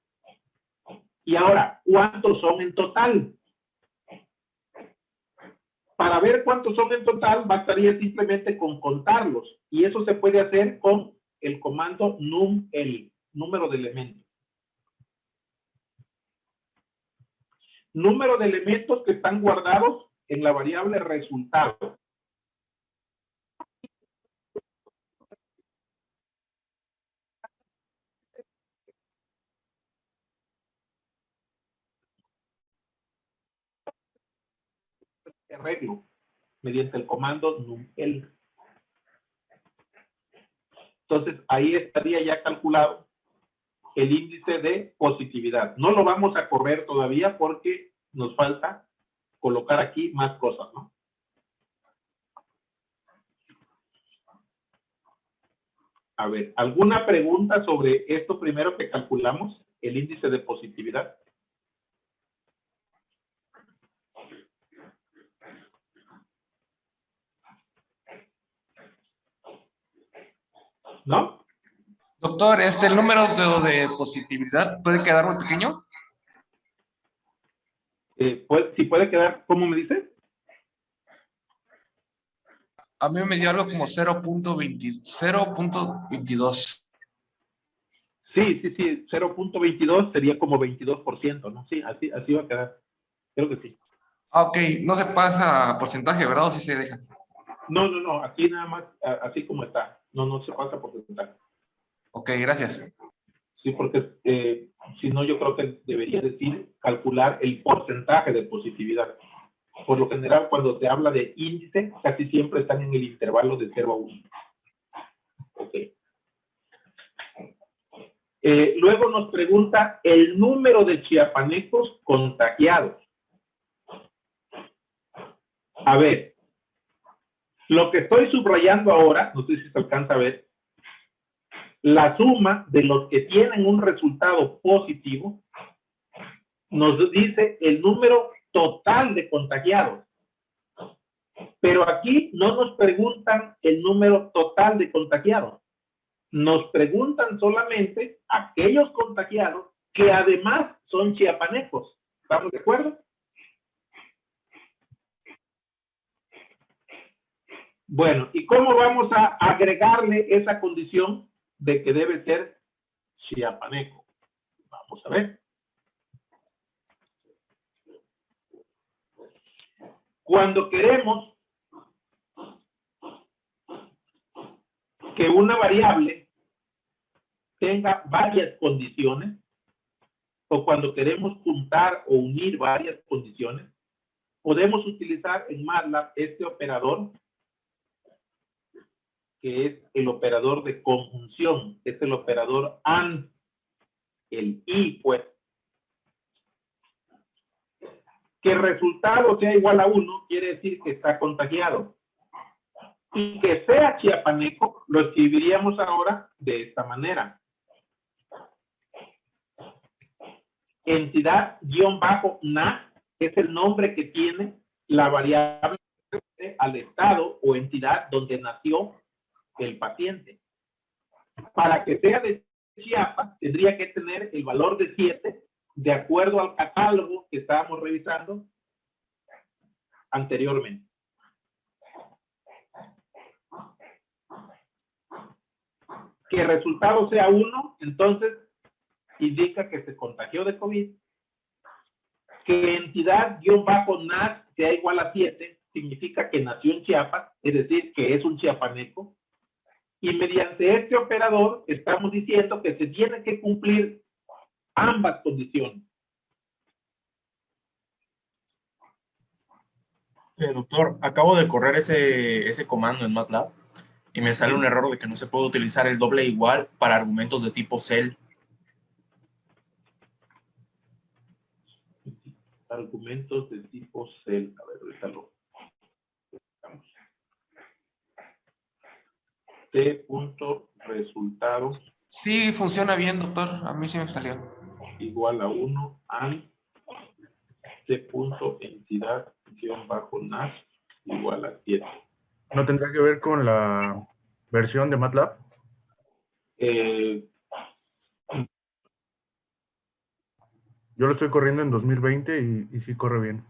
Y ahora, ¿cuántos son en total? Para ver cuántos son en total, bastaría simplemente con contarlos. Y eso se puede hacer con el comando numl, número de elementos. Número de elementos que están guardados en la variable resultado. Arreglo mediante el comando numl. Entonces, ahí estaría ya calculado el índice de positividad. No lo vamos a correr todavía porque nos falta colocar aquí más cosas, ¿no? A ver, ¿alguna pregunta sobre esto primero que calculamos? El índice de positividad. ¿No? Doctor, ¿el número de positividad puede quedar muy pequeño? Pues, si puede quedar, ¿cómo me dice? A mí me dio algo como 0.22. Sí, 0.22 sería como 22%, ¿no? Sí, así va a quedar. Creo que sí. Ah, ok, no se pasa a porcentaje, ¿verdad? ¿O sí se deja? No, aquí nada más, así como está. No se pasa por porcentaje. Ok, gracias. Sí, porque si no, yo creo que debería decir calcular el porcentaje de positividad. Por lo general, cuando se habla de índice, casi siempre están en el intervalo de 0 a 1. Ok. Luego nos pregunta el número de chiapanecos contagiados. A ver, lo que estoy subrayando ahora, no sé si se alcanza a ver, la suma de los que tienen un resultado positivo nos dice el número total de contagiados. Pero aquí no nos preguntan el número total de contagiados. Nos preguntan solamente aquellos contagiados que además son chiapanecos. ¿Estamos de acuerdo? Bueno, ¿y cómo vamos a agregarle esa condición de que debe ser chiapaneco? Vamos a ver. Cuando queremos que una variable tenga varias condiciones, o cuando queremos juntar o unir varias condiciones, podemos utilizar en MATLAB este operador, que es el operador de conjunción, es el operador AND, el I, pues. Que el resultado sea igual a 1 quiere decir que está contagiado. Y que sea chiapaneco, lo escribiríamos ahora de esta manera. Entidad-NA es el nombre que tiene la variable al estado o entidad donde nació el paciente. Para que sea de Chiapas, tendría que tener el valor de 7 de acuerdo al catálogo que estábamos revisando anteriormente. Que el resultado sea 1, entonces indica que se contagió de COVID. Que entidad-NAS sea igual a 7, significa que nació en Chiapas, es decir, que es un chiapaneco. Y mediante este operador estamos diciendo que se tiene que cumplir ambas condiciones. Doctor, acabo de correr ese comando en MATLAB y me sale un error de que no se puede utilizar el doble igual para argumentos de tipo cell. Argumentos de tipo cell. A ver, ahorita lo buscamos. T.resultados Sí, funciona bien, doctor. A mí sí me salió. Igual a 1 and C punto entidad guión bajo NAS igual a 7. ¿No tendrá que ver con la versión de MATLAB? Yo lo estoy corriendo en 2020 y sí corre bien.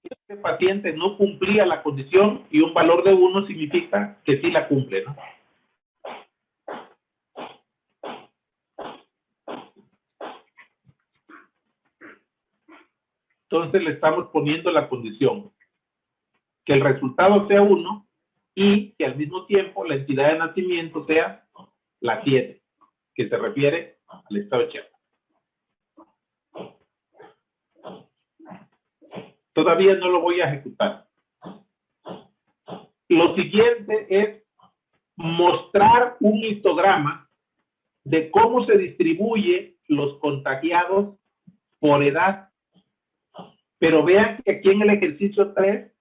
Este paciente no cumplía la condición y un valor de 1 significa que sí la cumple, ¿no? Entonces le estamos poniendo la condición que el resultado sea 1 y que al mismo tiempo la entidad de nacimiento sea la 7, que se refiere al estado de Chiapas. Todavía no lo voy a ejecutar. Lo siguiente es mostrar un histograma de cómo se distribuye los contagiados por edad. Pero vean que aquí en el ejercicio 3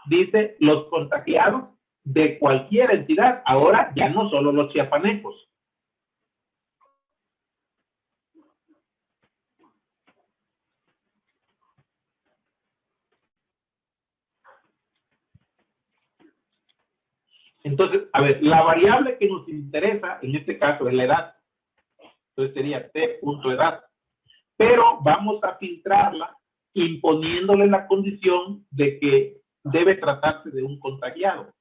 dice los contagiados de cualquier entidad. Ahora ya no solo los chiapanecos. Entonces, a ver, la variable que nos interesa en este caso es la edad. Entonces sería t.edad. Pero vamos a filtrarla imponiéndole la condición de que debe tratarse de un contagiado.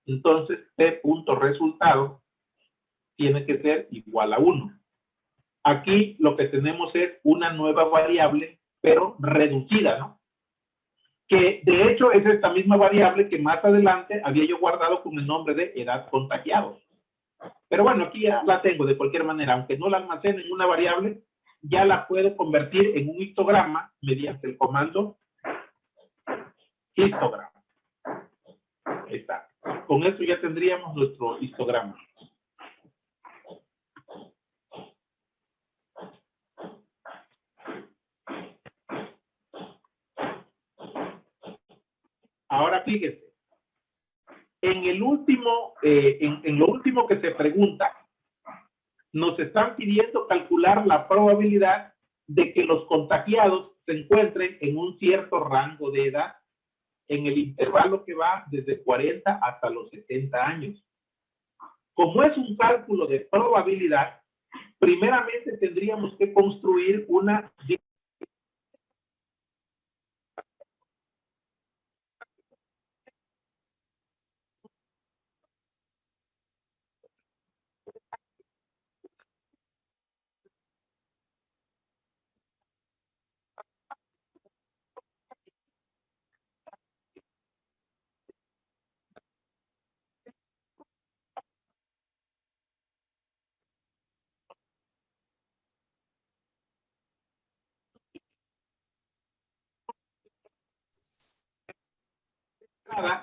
Entonces, t.resultado tiene que ser igual a 1. Aquí lo que tenemos es una nueva variable, pero reducida, ¿no? Que de hecho es esta misma variable que más adelante había yo guardado con el nombre de edad contagiados. Pero bueno, aquí ya la tengo de cualquier manera, aunque no la almacene en una variable, ya la puedo convertir en un histograma mediante el comando histograma. Ahí está. Con eso ya tendríamos nuestro histograma. Ahora fíjese, en el último, en lo último que se pregunta, nos están pidiendo calcular la probabilidad de que los contagiados se encuentren en un cierto rango de edad, en el intervalo que va desde 40 hasta los 70 años. Como es un cálculo de probabilidad, primeramente tendríamos que construir una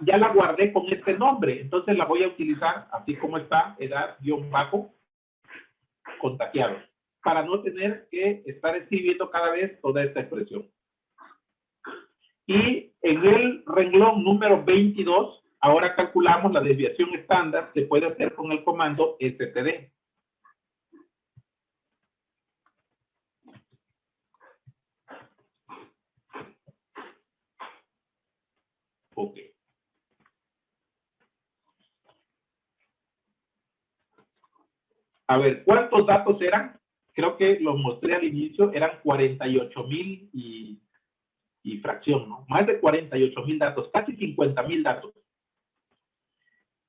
ya la guardé con este nombre, entonces la voy a utilizar así como está, edad-contagiados, para no tener que estar escribiendo cada vez toda esta expresión. Y en el renglón número 22, ahora calculamos la desviación estándar, se puede hacer con el comando std. Ok. A ver, ¿cuántos datos eran? Creo que los mostré al inicio, eran 48,000 y fracción, ¿no? Más de 48,000 datos, casi 50,000 datos.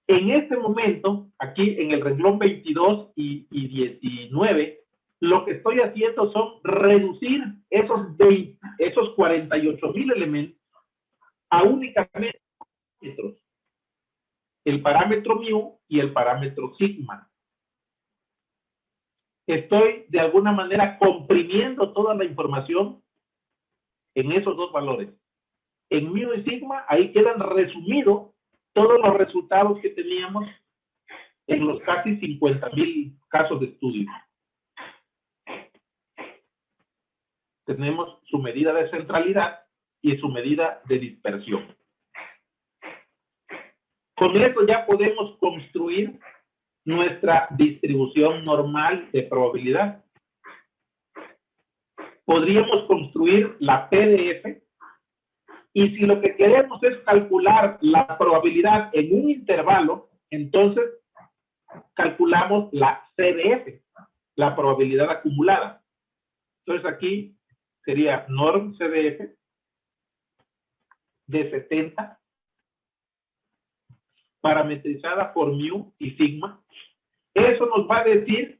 En este momento, aquí en el renglón 22 y 19, lo que estoy haciendo son reducir esos 48,000 elementos a únicamente metros. el parámetro mu y el parámetro sigma. Estoy de alguna manera comprimiendo toda la información en esos dos valores. En mu y sigma, ahí quedan resumidos todos los resultados que teníamos en los casi 50,000 casos de estudio. Tenemos su medida de centralidad y su medida de dispersión. Con eso ya podemos construir nuestra distribución normal de probabilidad. Podríamos construir la PDF, y si lo que queremos es calcular la probabilidad en un intervalo, entonces calculamos la CDF, la probabilidad acumulada. Entonces aquí sería norm CDF de 70, parametrizada por mu y sigma. Eso nos va a decir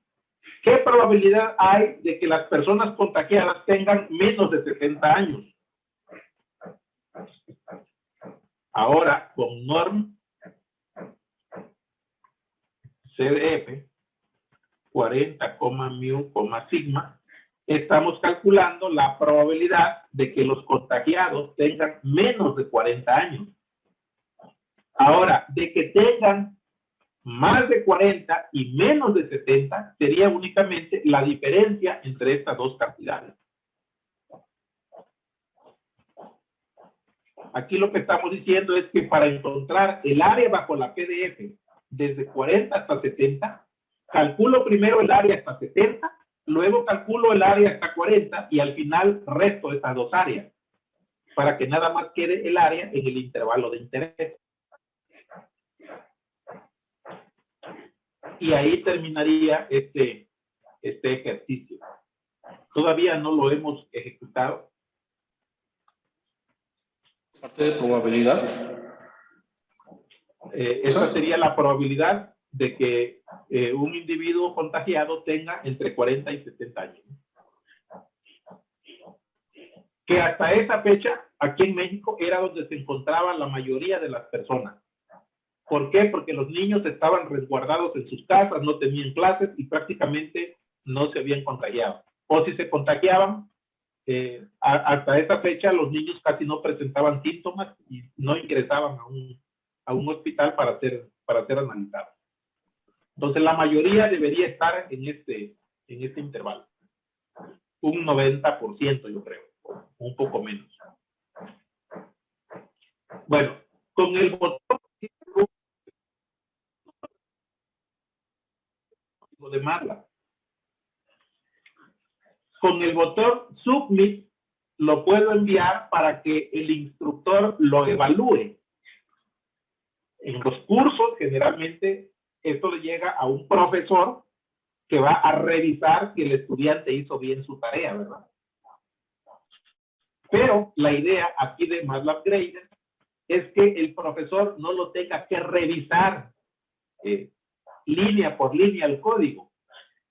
qué probabilidad hay de que las personas contagiadas tengan menos de 70 años. Ahora, con norm CDF 40, mu, sigma, estamos calculando la probabilidad de que los contagiados tengan menos de 40 años. Ahora, de que tengan más de 40 y menos de 70, sería únicamente la diferencia entre estas dos cantidades. Aquí lo que estamos diciendo es que para encontrar el área bajo la PDF desde 40 hasta 70, calculo primero el área hasta 70, luego calculo el área hasta 40 y al final resto estas dos áreas, para que nada más quede el área en el intervalo de interés. Y ahí terminaría este ejercicio. Todavía no lo hemos ejecutado. Parte de probabilidad. Esa sería la probabilidad de que un individuo contagiado tenga entre 40 y 70 años. Que hasta esa fecha, aquí en México, era donde se encontraba la mayoría de las personas. ¿Por qué? Porque los niños estaban resguardados en sus casas, no tenían clases y prácticamente no se habían contagiado. O si se contagiaban, hasta esa fecha los niños casi no presentaban síntomas y no ingresaban a un hospital para ser analizados. Entonces la mayoría debería estar en este intervalo. Un 90% yo creo, un poco menos. Bueno, con el botón de MATLAB. Con el botón Submit lo puedo enviar para que el instructor lo evalúe. En los cursos, generalmente, esto le llega a un profesor que va a revisar que el estudiante hizo bien su tarea, ¿verdad? Pero la idea aquí de MATLAB Grader es que el profesor no lo tenga que revisar línea por línea el código,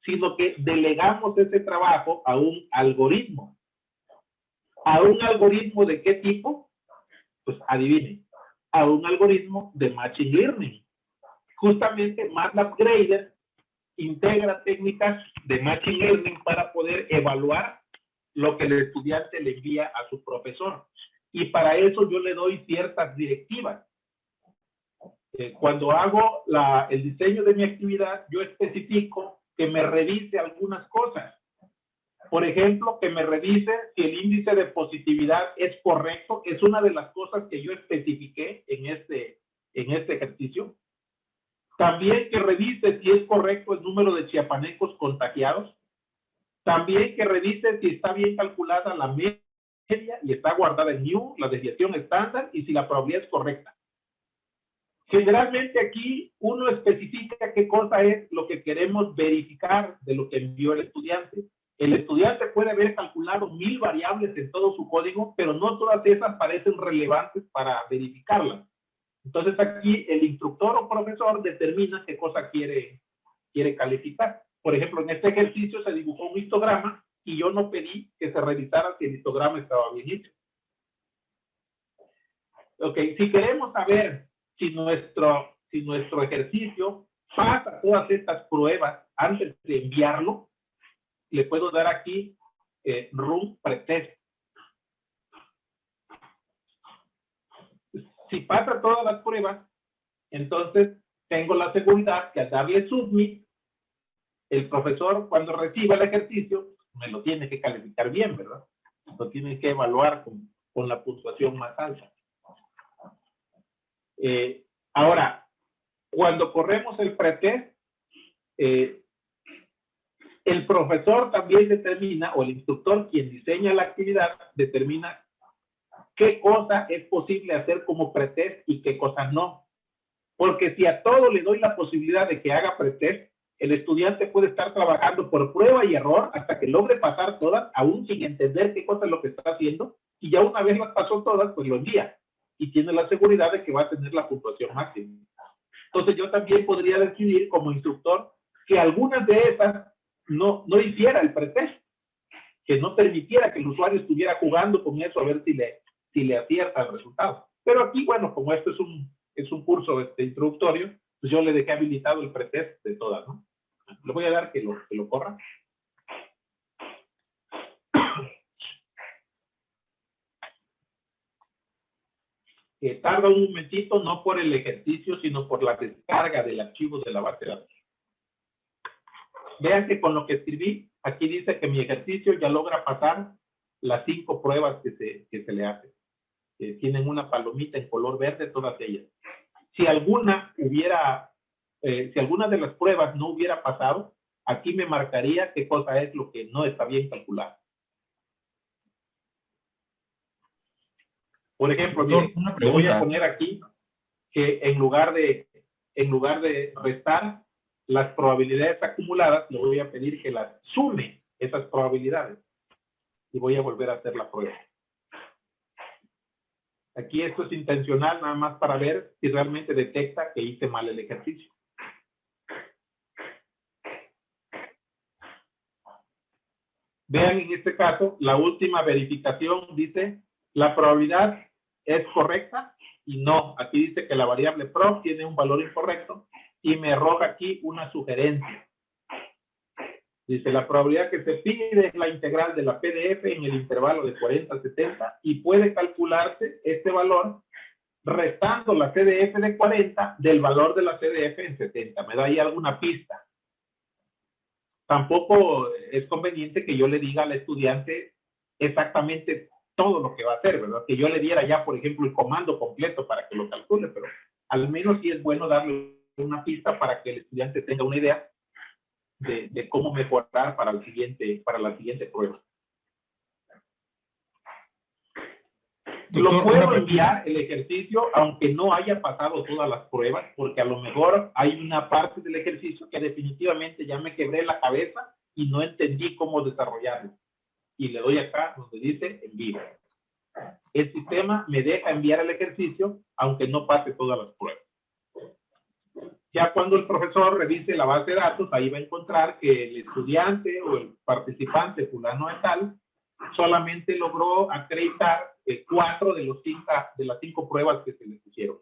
sino que delegamos ese trabajo a un algoritmo. ¿A un algoritmo de qué tipo? Pues adivinen, a un algoritmo de Machine Learning. Justamente MATLAB Grader integra técnicas de Machine Learning para poder evaluar lo que el estudiante le envía a su profesor. Y para eso yo le doy ciertas directivas. Cuando hago el diseño de mi actividad, yo especifico que me revise algunas cosas. Por ejemplo, que me revise si el índice de positividad es correcto. Es una de las cosas que yo especifiqué en este ejercicio. También que revise si es correcto el número de chiapanecos contagiados. También que revise si está bien calculada la media y está guardada en mu, la desviación estándar, y si la probabilidad es correcta. Generalmente aquí uno especifica qué cosa es lo que queremos verificar de lo que envió el estudiante. El estudiante puede haber calculado 1000 variables en todo su código, pero no todas esas parecen relevantes para verificarlas. Entonces aquí el instructor o profesor determina qué cosa quiere calificar. Por ejemplo, en este ejercicio se dibujó un histograma y yo no pedí que se revisara si el histograma estaba bien hecho. Ok, si queremos saber si nuestro si nuestro ejercicio pasa todas estas pruebas antes de enviarlo, le puedo dar aquí run pretest. Si pasa todas las pruebas, entonces tengo la seguridad que al darle submit, el profesor cuando reciba el ejercicio me lo tiene que calificar bien, ¿verdad? Lo tiene que evaluar con la puntuación más alta. Ahora, cuando corremos el pretest, el profesor también determina, o el instructor, quien diseña la actividad, determina qué cosa es posible hacer como pretest y qué cosas no. Porque si a todo le doy la posibilidad de que haga pretest, el estudiante puede estar trabajando por prueba y error hasta que logre pasar todas, aún sin entender qué cosa es lo que está haciendo, y ya una vez las pasó todas, pues lo envía. Y tiene la seguridad de que va a tener la puntuación máxima. Entonces yo también podría decidir como instructor que algunas de esas no hiciera el pretest, que no permitiera que el usuario estuviera jugando con eso a ver si le acierta el resultado. Pero aquí, bueno, como esto es un curso introductorio, pues yo le dejé habilitado el pretest de todas, ¿no? Le voy a dar que lo corra. Tarda un momentito, no por el ejercicio, sino por la descarga del archivo de la base de datos. Vean que con lo que escribí, aquí dice que mi ejercicio ya logra pasar las 5 pruebas que se le hacen. Tienen una palomita en color verde, todas ellas. Si alguna de las pruebas no hubiera pasado, aquí me marcaría qué cosa es lo que no está bien calculado. Por ejemplo, Doctor, mire, una le voy a pregunta. poner aquí que en lugar de restar las probabilidades acumuladas, le voy a pedir que las sume esas probabilidades. Y voy a volver a hacer la prueba. Aquí esto es intencional, nada más para ver si realmente detecta que hice mal el ejercicio. Vean en este caso, la última verificación dice, la probabilidad es correcta y no. Aquí dice que la variable prob tiene un valor incorrecto y me arroja aquí una sugerencia. Dice, la probabilidad que se pide es la integral de la PDF en el intervalo de 40 a 70 y puede calcularse este valor restando la CDF de 40 del valor de la CDF en 70. ¿Me da ahí alguna pista? Tampoco es conveniente que yo le diga al estudiante exactamente todo lo que va a hacer, ¿verdad? Que yo le diera ya, por ejemplo, el comando completo para que lo calcule, pero al menos sí es bueno darle una pista para que el estudiante tenga una idea de cómo mejorar para la siguiente prueba. Doctor, lo una puedo pregunta. enviar el ejercicio aunque no haya pasado todas las pruebas, porque a lo mejor hay una parte del ejercicio que definitivamente ya me quebré la cabeza y no entendí cómo desarrollarlo. Y le doy acá donde dice envío. El sistema me deja enviar el ejercicio aunque no pase todas las pruebas. Ya cuando el profesor revise la base de datos, ahí va a encontrar que el estudiante o el participante fulano de tal solamente logró acreditar 4 de las 5 pruebas que se le pusieron.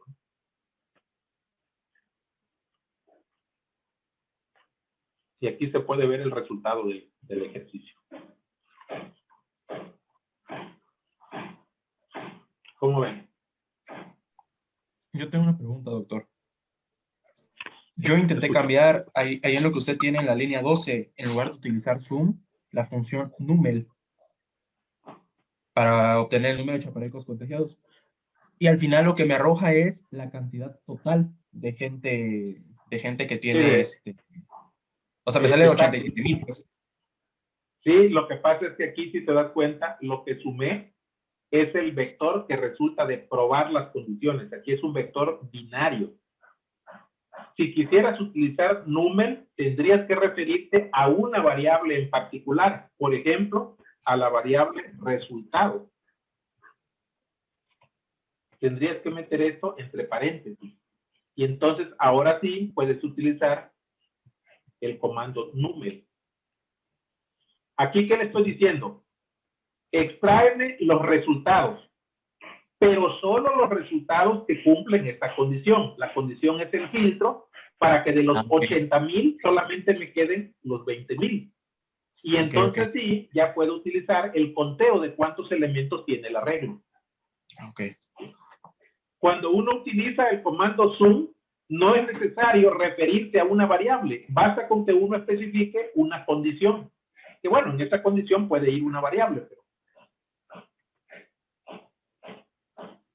Y aquí se puede ver el resultado del ejercicio. ¿Cómo ven? Yo tengo una pregunta, doctor. Yo intenté cambiar ahí en lo que usted tiene en la línea 12, en lugar de utilizar Zoom, la función numel para obtener el número de chaparecos contagiados. Y al final lo que me arroja es la cantidad total de gente que tiene o sea, me sale 87,000, pues. Sí, lo que pasa es que aquí, si te das cuenta, lo que sumé es el vector que resulta de probar las condiciones. Aquí es un vector binario. Si quisieras utilizar numel, tendrías que referirte a una variable en particular. Por ejemplo, a la variable resultado. Tendrías que meter esto entre paréntesis. Y entonces, ahora sí, puedes utilizar el comando numel. Aquí, ¿qué le estoy diciendo? Extráeme los resultados. pero solo los resultados que cumplen esta condición. La condición es el filtro para que de los 80,000 solamente me queden los 20,000. Y entonces sí, ya puedo utilizar el conteo de cuántos elementos tiene el arreglo. Cuando uno utiliza el comando sum, no es necesario referirse a una variable. Basta con que uno especifique una condición. Que bueno, en esta condición puede ir una variable, pero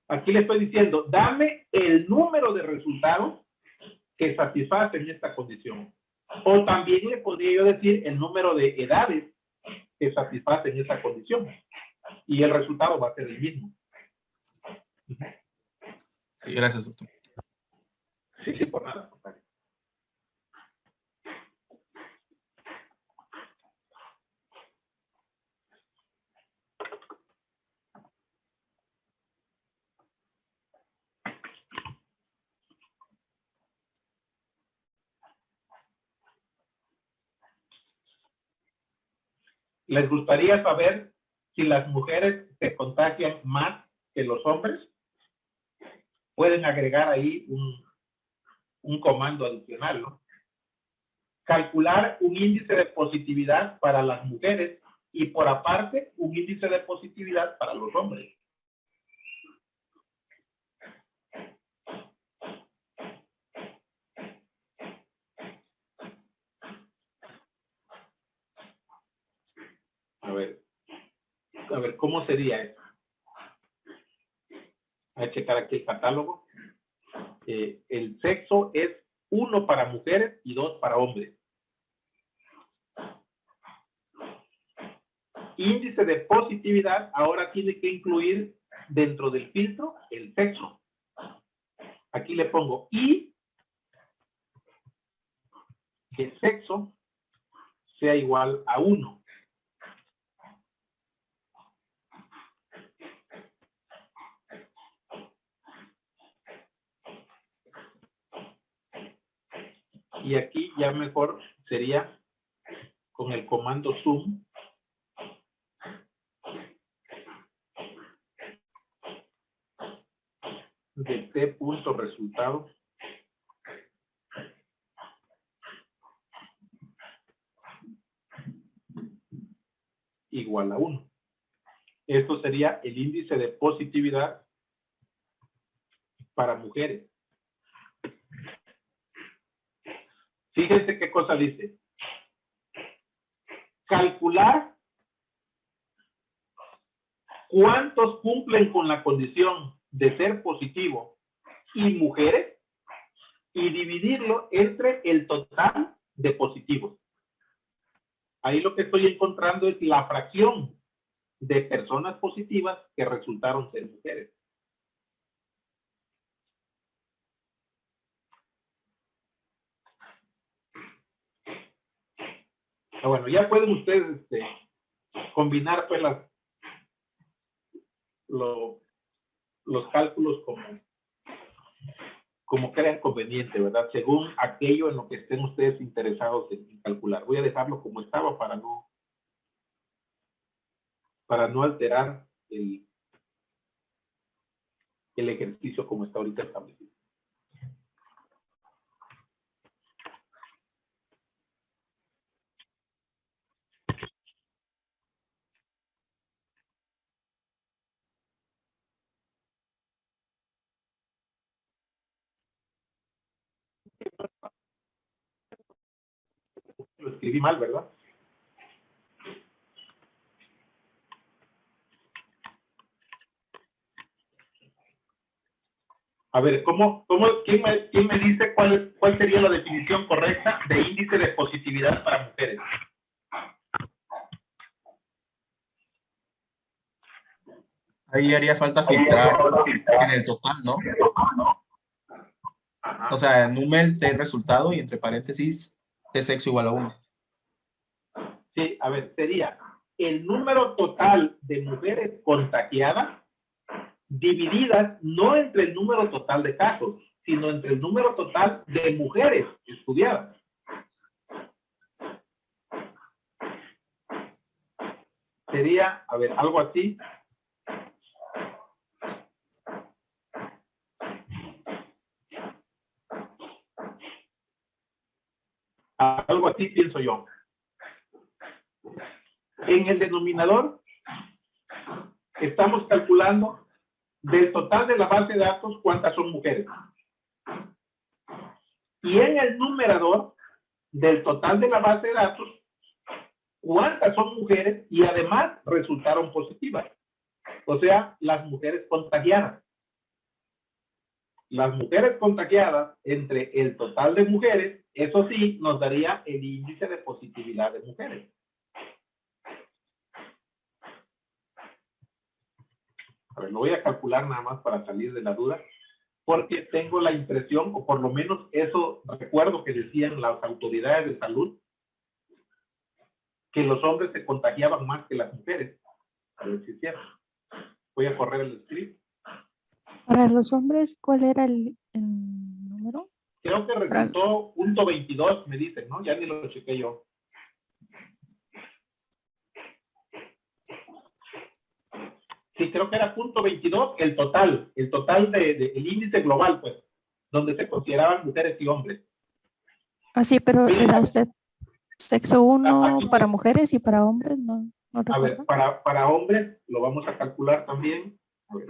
aquí le estoy diciendo, dame el número de resultados que satisfacen esta condición. O también le podría yo decir el número de edades que satisfacen esa condición. Y el resultado va a ser el mismo. Sí, gracias, doctor. Sí, sí, por nada. ¿Les gustaría saber si las mujeres se contagian más que los hombres? Pueden agregar ahí un comando adicional, ¿no? Calcular un índice de positividad para las mujeres y por aparte un índice de positividad para los hombres. A ver, ¿cómo sería eso? Voy a checar aquí el catálogo. El sexo es 1 para mujeres y 2 para hombres. Índice de positividad ahora tiene que incluir dentro del filtro el sexo. Aquí le pongo y que sexo sea igual a 1. Y aquí ya mejor sería con el comando sum de t.resultado igual a 1. Esto sería el índice de positividad para mujeres. Fíjense qué cosa dice. Calcular cuántos cumplen con la condición de ser positivo y mujeres y dividirlo entre el total de positivos. Ahí lo que estoy encontrando es la fracción de personas positivas que resultaron ser mujeres. Bueno, ya pueden ustedes combinar pues los cálculos como crean conveniente, ¿verdad? Según aquello en lo que estén ustedes interesados en calcular. Voy a dejarlo como estaba para no alterar el ejercicio como está ahorita establecido. Lo escribí mal, ¿verdad? A ver, ¿quién me dice cuál sería la definición correcta de índice de positividad para mujeres? Ahí haría falta filtrar en el total, ¿no? O sea, numel t resultado y entre paréntesis t sexo igual a 1. Sí, a ver, sería el número total de mujeres contagiadas divididas no entre el número total de casos, sino entre el número total de mujeres estudiadas. Sería, a ver, algo así. Algo así pienso yo. En el denominador estamos calculando del total de la base de datos cuántas son mujeres. Y en el numerador del total de la base de datos cuántas son mujeres y además resultaron positivas. O sea, las mujeres contagiadas. Las mujeres contagiadas entre el total de mujeres, eso sí, nos daría el índice de positividad de mujeres. A ver, lo voy a calcular nada más para salir de la duda, porque tengo la impresión, o por lo menos eso recuerdo que decían las autoridades de salud, que los hombres se contagiaban más que las mujeres. A ver si es cierto. Voy a correr el script. Para los hombres, ¿cuál era el número? Creo que resultó punto 22, me dicen, ¿no? Ya ni lo chequé yo. Sí, creo que era punto 22 el total el índice global, pues, donde se consideraban mujeres y hombres. Ah, sí, pero Sí. ¿le da usted sexo 1 Aquí- para mujeres y para hombres? No A ver, recuerdo. para hombres lo vamos a calcular también. A ver.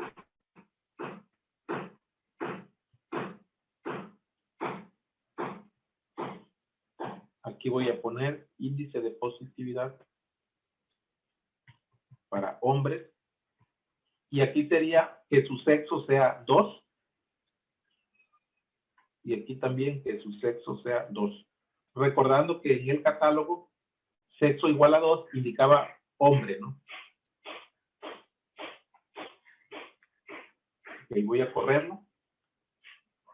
Aquí voy a poner índice de positividad para hombres. Y aquí sería que su sexo sea 2. Y aquí también que su sexo sea 2. Recordando que en el catálogo, sexo igual a 2 indicaba hombre, ¿no? Ok, voy a correrlo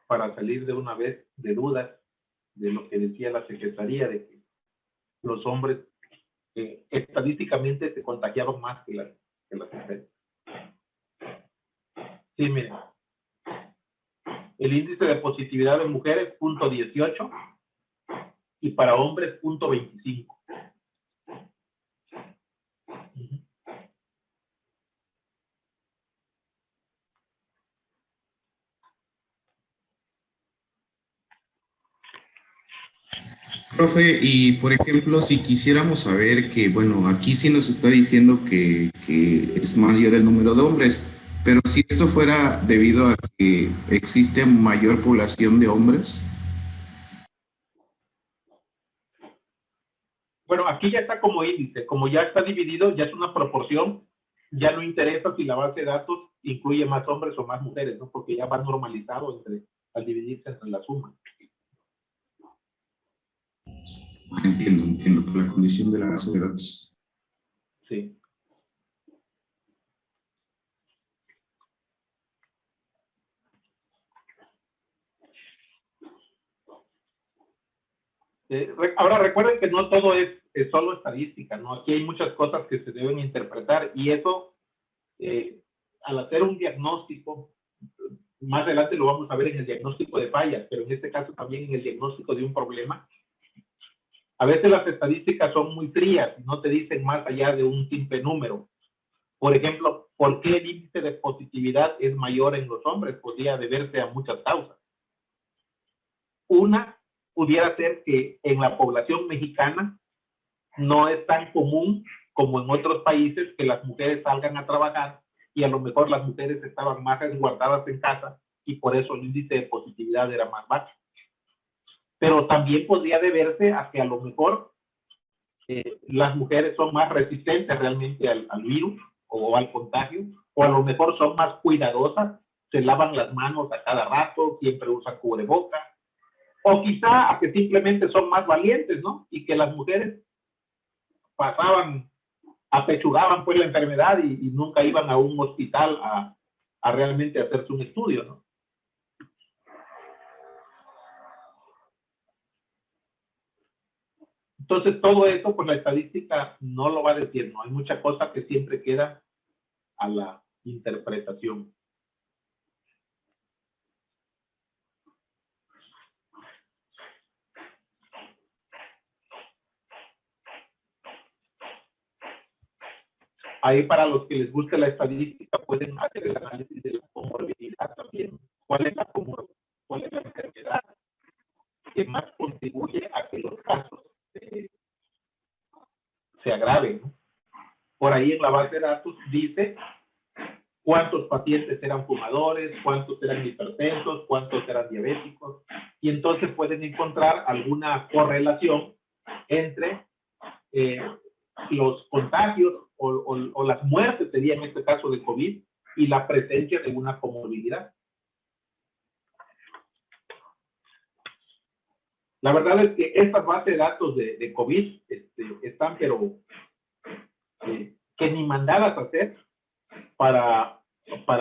para salir de una vez de dudas de lo que decía la Secretaría de que los hombres estadísticamente se contagiaban más que las mujeres. Sí, miren. El índice de positividad de mujeres, punto 18, y para hombres, punto 25. Profe, y por ejemplo, si quisiéramos saber que, bueno, aquí sí nos está diciendo que es mayor el número de hombres, pero si esto fuera debido a que existe mayor población de hombres. Bueno, aquí ya está como índice, como ya está dividido, ya es una proporción, ya no interesa si la base de datos incluye más hombres o más mujeres, ¿no? Porque ya va normalizado al dividirse entre la suma. Entiendo, por la condición de la base de datos. Sí. Ahora recuerden que no todo es solo estadística, ¿no? Aquí hay muchas cosas que se deben interpretar y eso, al hacer un diagnóstico, más adelante lo vamos a ver en el diagnóstico de fallas, pero en este caso también en el diagnóstico de un problema. A veces las estadísticas son muy frías y no te dicen más allá de un simple número. Por ejemplo, ¿por qué el índice de positividad es mayor en los hombres? Podría deberse a muchas causas. Una pudiera ser que en la población mexicana no es tan común como en otros países que las mujeres salgan a trabajar y a lo mejor las mujeres estaban más resguardadas en casa y por eso el índice de positividad era más bajo. Pero también podría deberse a que a lo mejor las mujeres son más resistentes realmente al virus o al contagio, o a lo mejor son más cuidadosas, se lavan las manos a cada rato, siempre usan cubrebocas, o quizá a que simplemente son más valientes, ¿no? Y que las mujeres apechugaban pues la enfermedad y nunca iban a un hospital a realmente hacerse un estudio, ¿no? Entonces, todo eso, pues la estadística no lo va a decir, ¿no? Hay mucha cosa que siempre queda a la interpretación. Ahí para los que les guste la estadística pueden hacer el análisis de la comorbilidad también. ¿Cuál es la enfermedad que más contribuye a que los casos se agrave, ¿no? Por ahí en la base de datos dice cuántos pacientes eran fumadores, cuántos eran hipertensos, cuántos eran diabéticos, y entonces pueden encontrar alguna correlación entre los contagios o las muertes, sería en este caso de COVID, y la presencia de una comorbilidad. La verdad es que estas bases de datos de COVID están, pero que ni mandadas a hacer para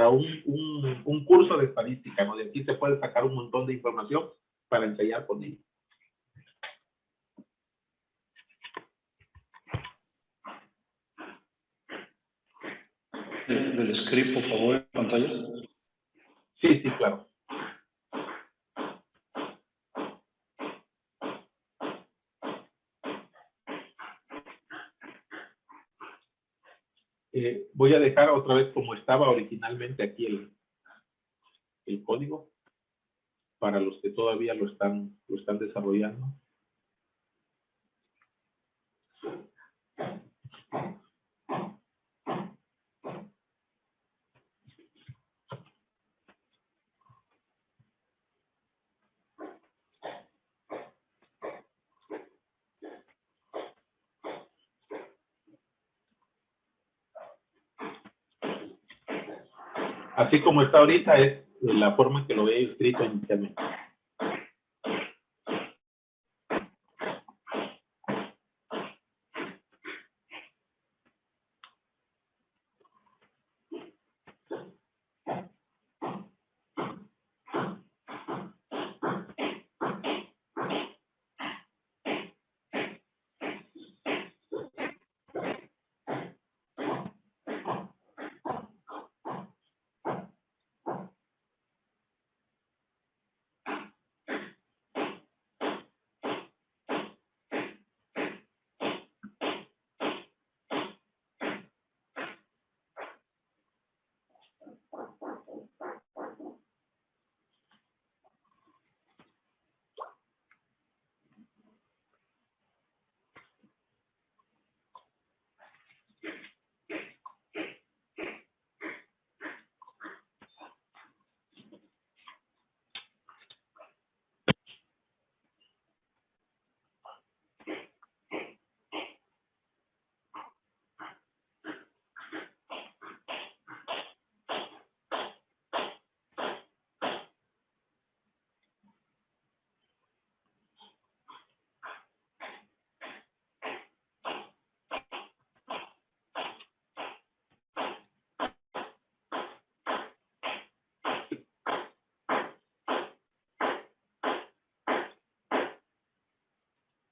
un curso de estadística, ¿no? De aquí se puede sacar un montón de información para ensayar con ello. Del script, por favor, en pantalla. Sí, sí, claro. Voy a dejar otra vez como estaba originalmente aquí el código para los que todavía lo están desarrollando. Así como está ahorita es la forma en que lo había escrito inicialmente.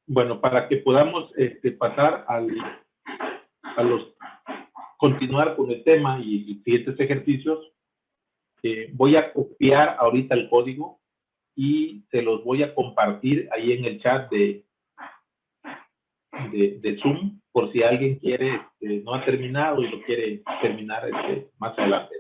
Bueno, para que podamos pasar continuar con el tema y siguientes ejercicios, voy a copiar ahorita el código y se los voy a compartir ahí en el chat de Zoom, por si alguien quiere, no ha terminado y lo quiere terminar más adelante.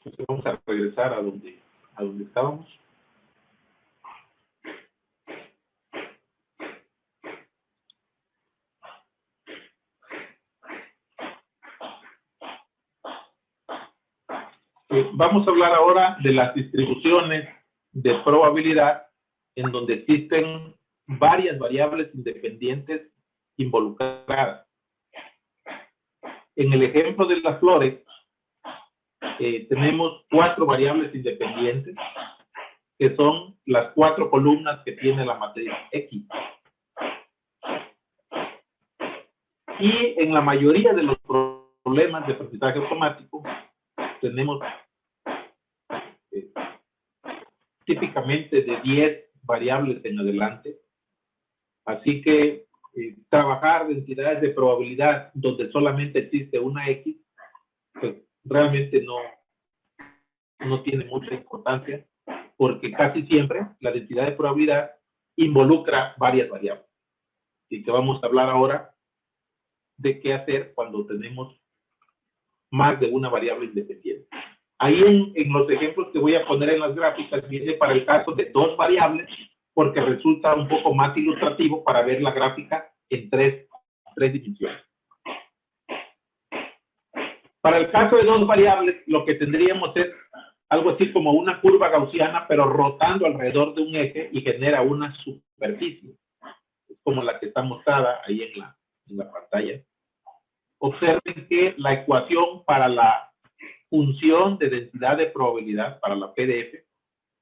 Entonces vamos a regresar a donde estábamos. Vamos a hablar ahora de las distribuciones de probabilidad en donde existen varias variables independientes involucradas. En el ejemplo de las flores, tenemos 4 variables independientes, que son las 4 columnas que tiene la matriz X. Y en la mayoría de los problemas de aprendizaje automático, tenemos típicamente de 10 variables en adelante. Así que trabajar densidades de probabilidad donde solamente existe una X, pues realmente no tiene mucha importancia, porque casi siempre la densidad de probabilidad involucra varias variables. Así que vamos a hablar ahora de qué hacer cuando tenemos más de una variable independiente. Ahí en los ejemplos que voy a poner en las gráficas viene para el caso de 2 variables, porque resulta un poco más ilustrativo para ver la gráfica en tres dimensiones. Para el caso de 2 variables, lo que tendríamos es algo así como una curva gaussiana, pero rotando alrededor de un eje y genera una superficie, como la que está mostrada ahí en la pantalla. Observen que la ecuación para la función de densidad de probabilidad para la PDF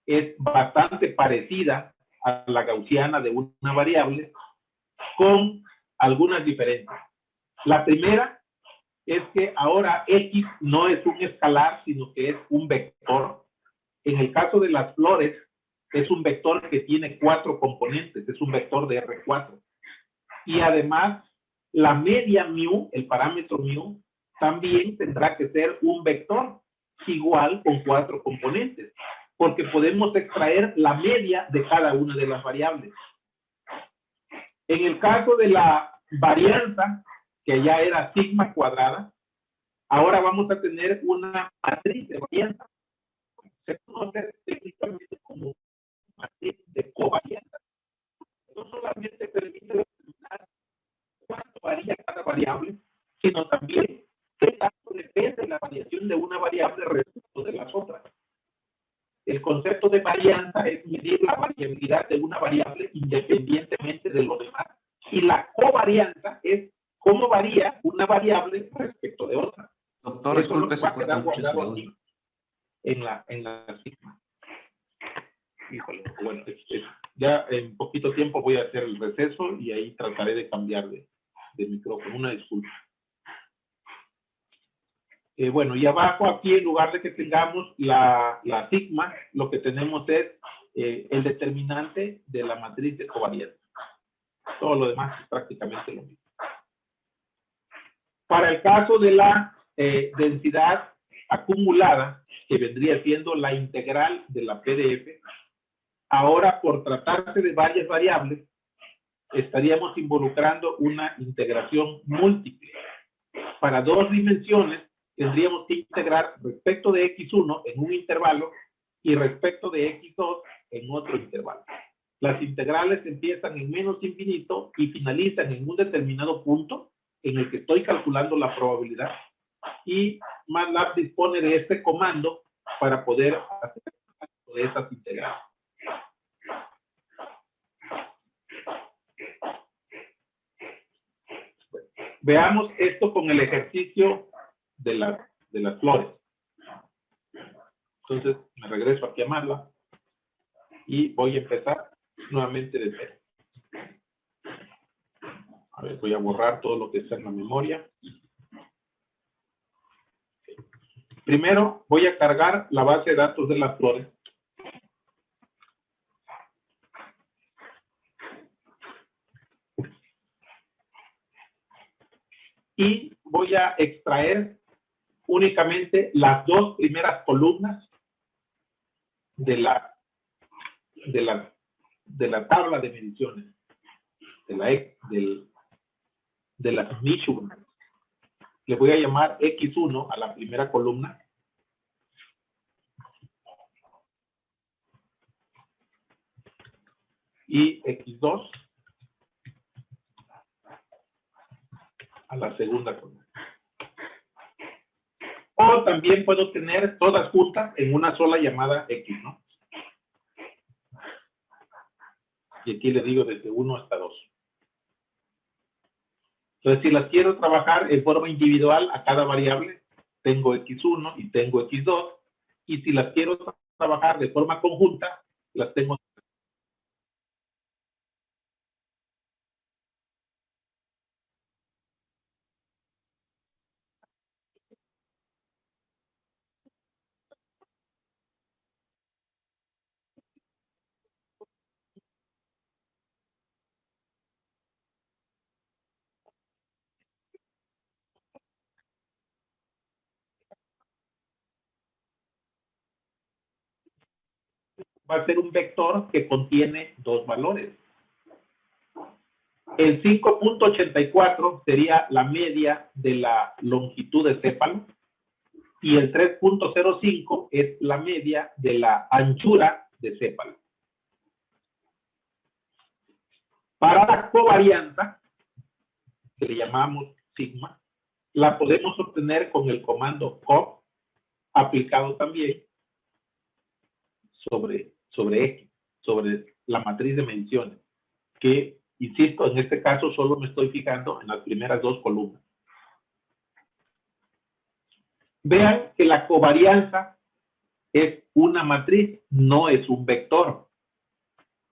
es bastante parecida a la gaussiana de una variable, con algunas diferencias. La primera es que ahora X no es un escalar, sino que es un vector. En el caso de las flores, es un vector que tiene 4 componentes, es un vector de R4. Y además, la media mu, el parámetro mu, también tendrá que ser un vector igual con 4 componentes, porque podemos extraer la media de cada una de las variables. En el caso de la varianza, que ya era sigma cuadrada, ahora vamos a tener una matriz de varianza. Se conoce técnicamente como matriz de covarianza. No solamente permite determinar cuánto varía cada variable, sino también qué tanto depende la variación de una variable respecto de las otras. El concepto de varianza es medir la variabilidad de una variable independientemente de lo demás. Y la covarianza es cómo varía una variable respecto de otra. Doctor, disculpe, se corta mucho su audio. En la sigma. Híjole, bueno, ya en poquito tiempo voy a hacer el receso y ahí trataré de cambiar de micrófono. Una disculpa. Bueno, y abajo aquí, en lugar de que tengamos la sigma, lo que tenemos es el determinante de la matriz de covarianza. Todo lo demás es prácticamente lo mismo. Para el caso de la densidad acumulada, que vendría siendo la integral de la PDF, ahora por tratarse de varias variables, estaríamos involucrando una integración múltiple. Para 2 dimensiones, tendríamos que integrar respecto de X1 en un intervalo y respecto de X2 en otro intervalo. Las integrales empiezan en menos infinito y finalizan en un determinado punto en el que estoy calculando la probabilidad, y MATLAB dispone de este comando para poder hacer de esas integrales. Veamos esto con el ejercicio de las flores. Entonces, me regreso aquí a MATLAB y voy a empezar nuevamente de cero. A ver, voy a borrar todo lo que está en la memoria. Primero, voy a cargar la base de datos de las flores. Y voy a extraer únicamente las 2 primeras columnas de la tabla de mediciones, de las measurements. Le voy a llamar X1 a la primera columna y X2 a la segunda columna. O también puedo tener todas juntas en una sola llamada X, ¿no? Y aquí le digo desde 1 hasta 2. Entonces, si las quiero trabajar en forma individual a cada variable, tengo X1 y tengo X2. Y si las quiero trabajar de forma conjunta, las tengo. Va a ser un vector que contiene dos valores. El 5.84 sería la media de la longitud de céfalo y el 3.05 es la media de la anchura de céfalo. Para la covarianza, que le llamamos sigma, la podemos obtener con el comando cov aplicado también sobre X, sobre la matriz de mediciones, que, insisto, en este caso solo me estoy fijando en las primeras dos columnas. Vean que la covarianza es una matriz, no es un vector.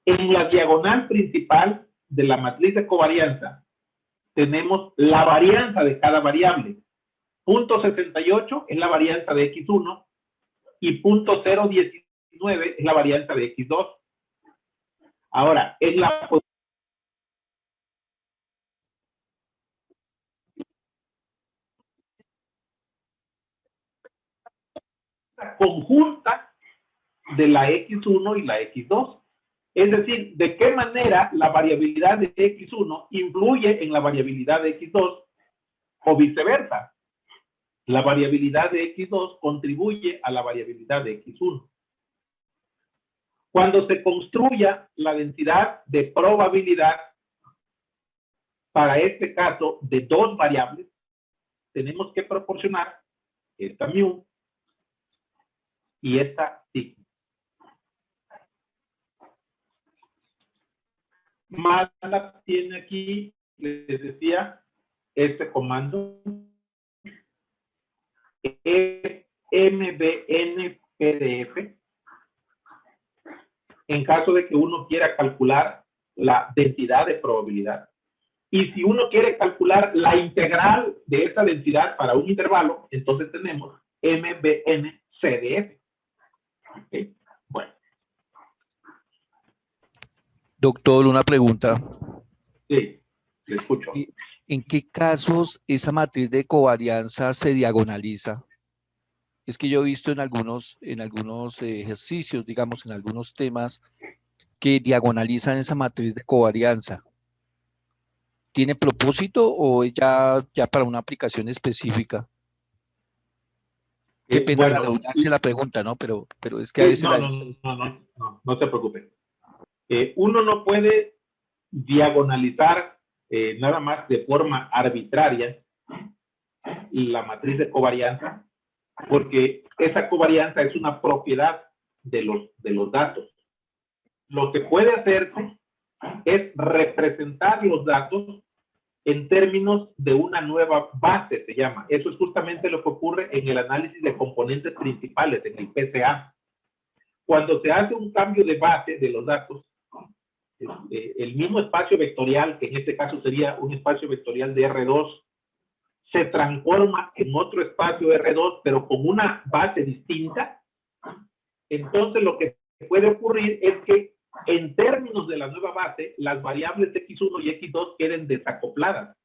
En la diagonal principal de la matriz de covarianza tenemos la varianza de cada variable. 0.68 es la varianza de X1 y 0.019 es la varianza de X2. Ahora, en la conjunta de la X1 y la X2. Es decir, de qué manera la variabilidad de X1 influye en la variabilidad de X2 o viceversa. La variabilidad de X2 contribuye a la variabilidad de X1. Cuando se construya la densidad de probabilidad, para este caso de dos variables, tenemos que proporcionar esta mu y esta sigma. Más la tiene aquí, les decía, este comando es MBNPDF. En caso de que uno quiera calcular la densidad de probabilidad. Y si uno quiere calcular la integral de esta densidad para un intervalo, entonces tenemos MBNCDF. ¿Okay? Bueno. Doctor, una pregunta. Sí, le escucho. ¿En qué casos esa matriz de covarianza se diagonaliza? Es que yo he visto en algunos ejercicios, digamos, en algunos temas, que diagonalizan esa matriz de covarianza. ¿Tiene propósito o es ya para una aplicación específica? Qué pena la redundancia la pregunta, ¿no? Pero es que a veces... No se preocupe. Uno no puede diagonalizar nada más de forma arbitraria la matriz de covarianza, porque esa covarianza es una propiedad de los datos. Lo que puede hacerse es representar los datos en términos de una nueva base, se llama. Eso es justamente lo que ocurre en el análisis de componentes principales, en el PCA. Cuando se hace un cambio de base de los datos, el mismo espacio vectorial, que en este caso sería un espacio vectorial de R2, se transforma en otro espacio R2, pero con una base distinta. Entonces lo que puede ocurrir es que en términos de la nueva base, las variables X1 y X2 queden desacopladas.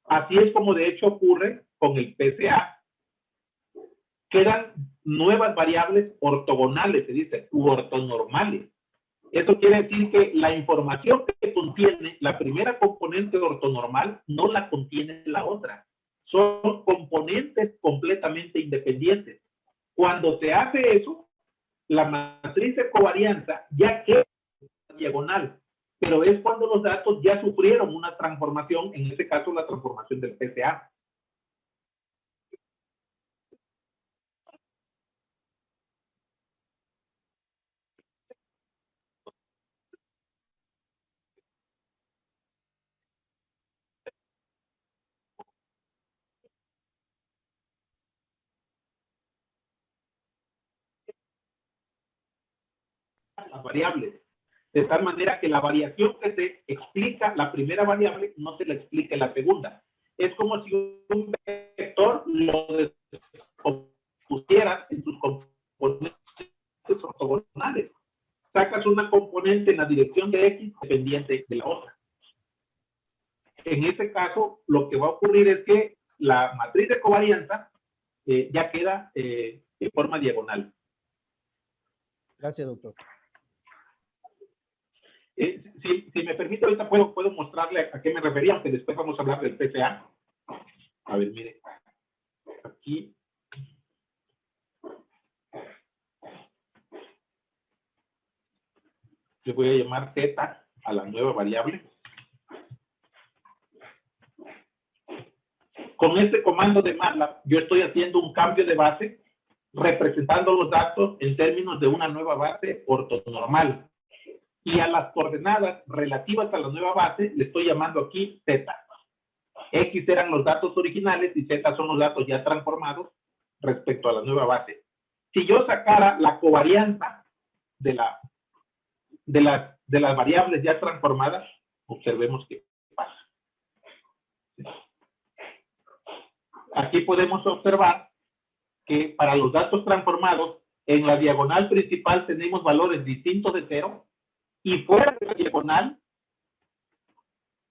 Así es como de hecho ocurre con el PCA. Quedan nuevas variables ortogonales, se dice, u ortonormales. Eso quiere decir que la información que contiene la primera componente ortonormal no la contiene la otra. Son componentes completamente independientes. Cuando se hace eso, la matriz de covarianza ya queda diagonal. pero es cuando los datos ya sufrieron una transformación, en este caso la transformación del PCA. Las variables, de tal manera que la variación que se explica la primera variable no se la explique la segunda. Es como si un vector lo pusiera en sus componentes ortogonales. Sacas una componente en la dirección de X dependiente de la otra. En ese caso, lo que va a ocurrir es que la matriz de covarianza ya queda en forma diagonal. Gracias, doctor. Si me permite, ahorita puedo mostrarle a qué me refería, aunque después vamos a hablar del PCA. A ver, mire. Aquí. Le voy a llamar Z a la nueva variable. Con este comando de MATLAB, yo estoy haciendo un cambio de base, representando los datos en términos de una nueva base ortonormal. Y a las coordenadas relativas a la nueva base, le estoy llamando aquí Z. X eran los datos originales y Z son los datos ya transformados respecto a la nueva base. Si yo sacara la covarianza de las variables ya transformadas, observemos qué pasa. Aquí podemos observar que para los datos transformados, en la diagonal principal tenemos valores distintos de 0 y fuera de la diagonal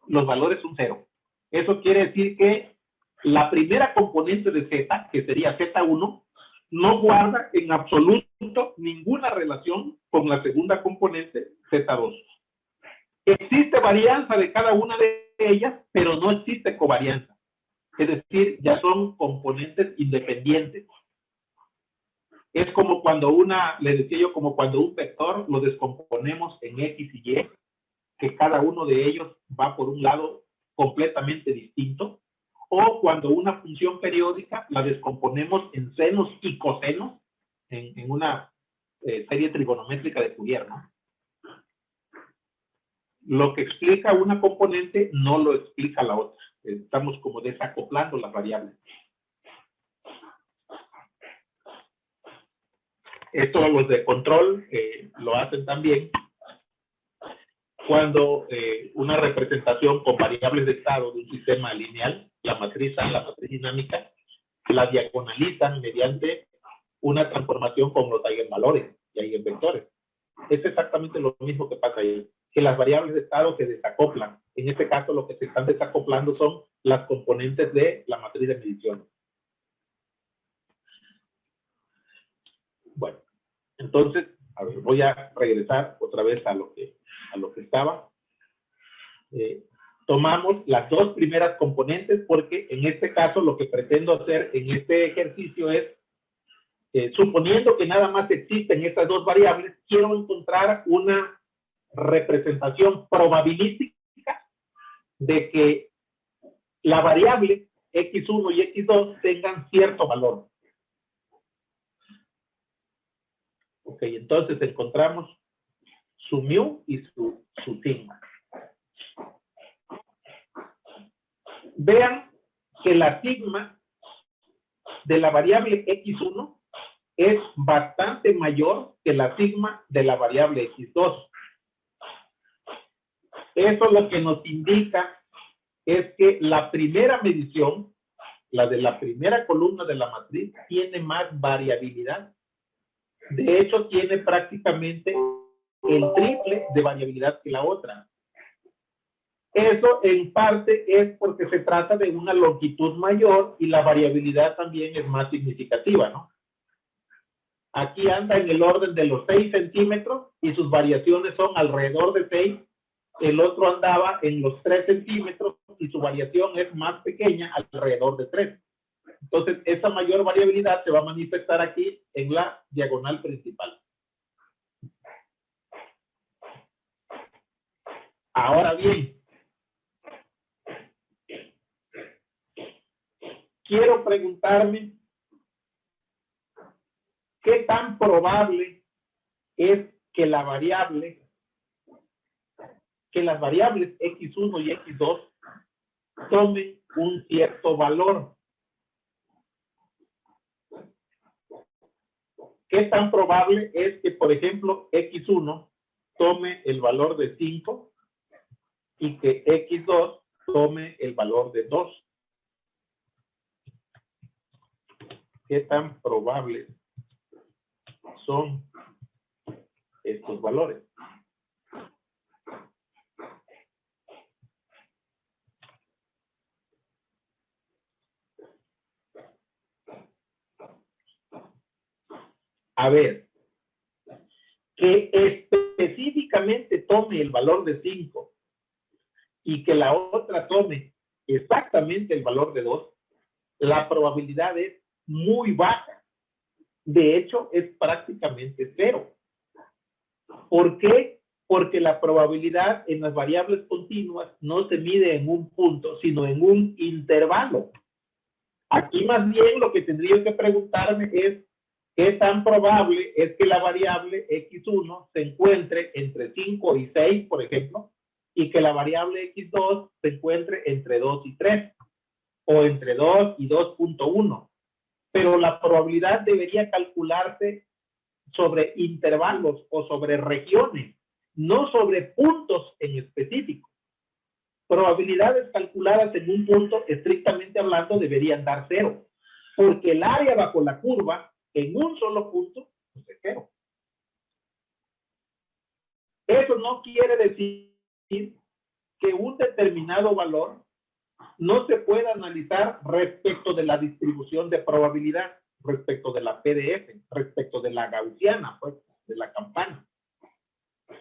los valores son 0. Eso quiere decir que la primera componente de Z, que sería Z1, no guarda en absoluto ninguna relación con la segunda componente Z2. Existe varianza de cada una de ellas, pero no existe covarianza. Es decir, ya son componentes independientes. Es como cuando le decía yo, como cuando un vector lo descomponemos en X y Y, que cada uno de ellos va por un lado completamente distinto, o cuando una función periódica la descomponemos en senos y cosenos, en una serie trigonométrica de Fourier, ¿no? Lo que explica una componente no lo explica la otra. Estamos como desacoplando las variables. Esto los de control lo hacen también cuando una representación con variables de estado de un sistema lineal, la matriz dinámica, la diagonalizan mediante una transformación con los eigenvalores y eigenvectores. Es exactamente lo mismo que pasa ahí, que las variables de estado se desacoplan. En este caso, lo que se están desacoplando son las componentes de la matriz de medición. Bueno, entonces, a ver, voy a regresar otra vez a lo que estaba. Tomamos las dos primeras componentes porque en este caso lo que pretendo hacer en este ejercicio es, suponiendo que nada más existen estas dos variables, quiero encontrar una representación probabilística de que la variable X1 y X2 tengan cierto valor. Ok, entonces encontramos su mu y su sigma. Vean que la sigma de la variable X1 es bastante mayor que la sigma de la variable X2. Eso lo que nos indica es que la primera medición, la de la primera columna de la matriz, tiene más variabilidad. De hecho, tiene prácticamente el triple de variabilidad que la otra. Eso en parte es porque se trata de una longitud mayor y la variabilidad también es más significativa, ¿no? Aquí anda en el orden de los 6 centímetros y sus variaciones son alrededor de 6. El otro andaba en los 3 centímetros y su variación es más pequeña, alrededor de 3. Entonces, esa mayor variabilidad se va a manifestar aquí en la diagonal principal. Ahora bien, quiero preguntarme qué tan probable es que las variables x1 y x2 tomen un cierto valor. ¿Qué tan probable es que, por ejemplo, x1 tome el valor de 5 y que x2 tome el valor de 2? ¿Qué tan probables son estos valores? A ver, que específicamente tome el valor de 5 y que la otra tome exactamente el valor de 2, la probabilidad es muy baja. De hecho, es prácticamente cero. ¿Por qué? Porque la probabilidad en las variables continuas no se mide en un punto, sino en un intervalo. Aquí más bien lo que tendría que preguntarme es ¿qué tan probable es que la variable x1 se encuentre entre 5 y 6, por ejemplo, y que la variable x2 se encuentre entre 2 y 3, o entre 2 y 2.1? Pero la probabilidad debería calcularse sobre intervalos o sobre regiones, no sobre puntos en específico. Probabilidades calculadas en un punto, estrictamente hablando, deberían dar 0, porque el área bajo la curva en un solo punto es 0. Eso no quiere decir que un determinado valor no se pueda analizar respecto de la distribución de probabilidad, respecto de la PDF, respecto de la gaussiana, pues, de la campana.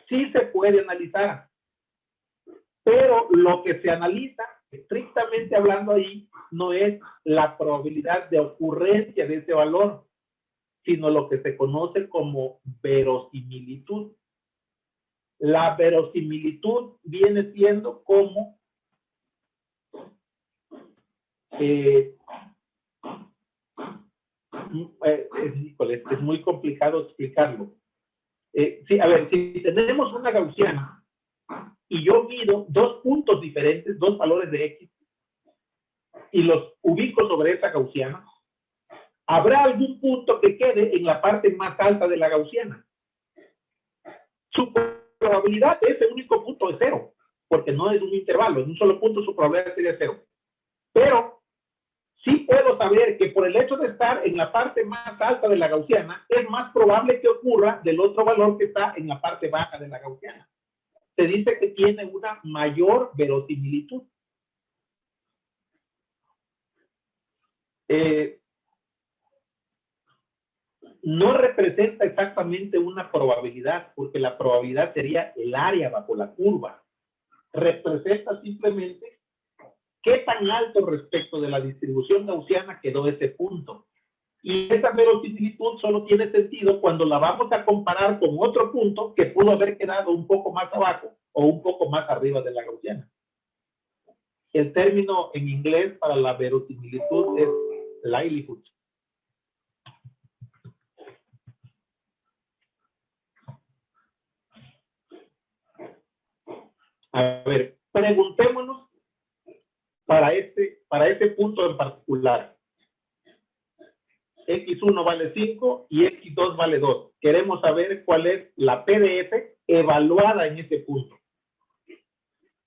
Sí se puede analizar, pero lo que se analiza, estrictamente hablando ahí, no es la probabilidad de ocurrencia de ese valor, sino lo que se conoce como verosimilitud. La verosimilitud viene siendo como es muy complicado explicarlo. Sí, a ver, si tenemos una gaussiana y yo mido dos puntos diferentes, dos valores de x, y los ubico sobre esa gaussiana, habrá algún punto que quede en la parte más alta de la gaussiana. Su probabilidad de ese único punto es 0, porque no es un intervalo, en un solo punto su probabilidad sería 0. Pero sí puedo saber que por el hecho de estar en la parte más alta de la gaussiana, es más probable que ocurra del otro valor que está en la parte baja de la gaussiana. Se dice que tiene una mayor verosimilitud. No representa exactamente una probabilidad, porque la probabilidad sería el área bajo la curva. Representa simplemente qué tan alto respecto de la distribución gaussiana quedó ese punto. Y esa verosimilitud solo tiene sentido cuando la vamos a comparar con otro punto que pudo haber quedado un poco más abajo o un poco más arriba de la gaussiana. El término en inglés para la verosimilitud es likelihood. A ver, preguntémonos para este punto en particular. X1 vale 5 y X2 vale 2. Queremos saber cuál es la PDF evaluada en ese punto.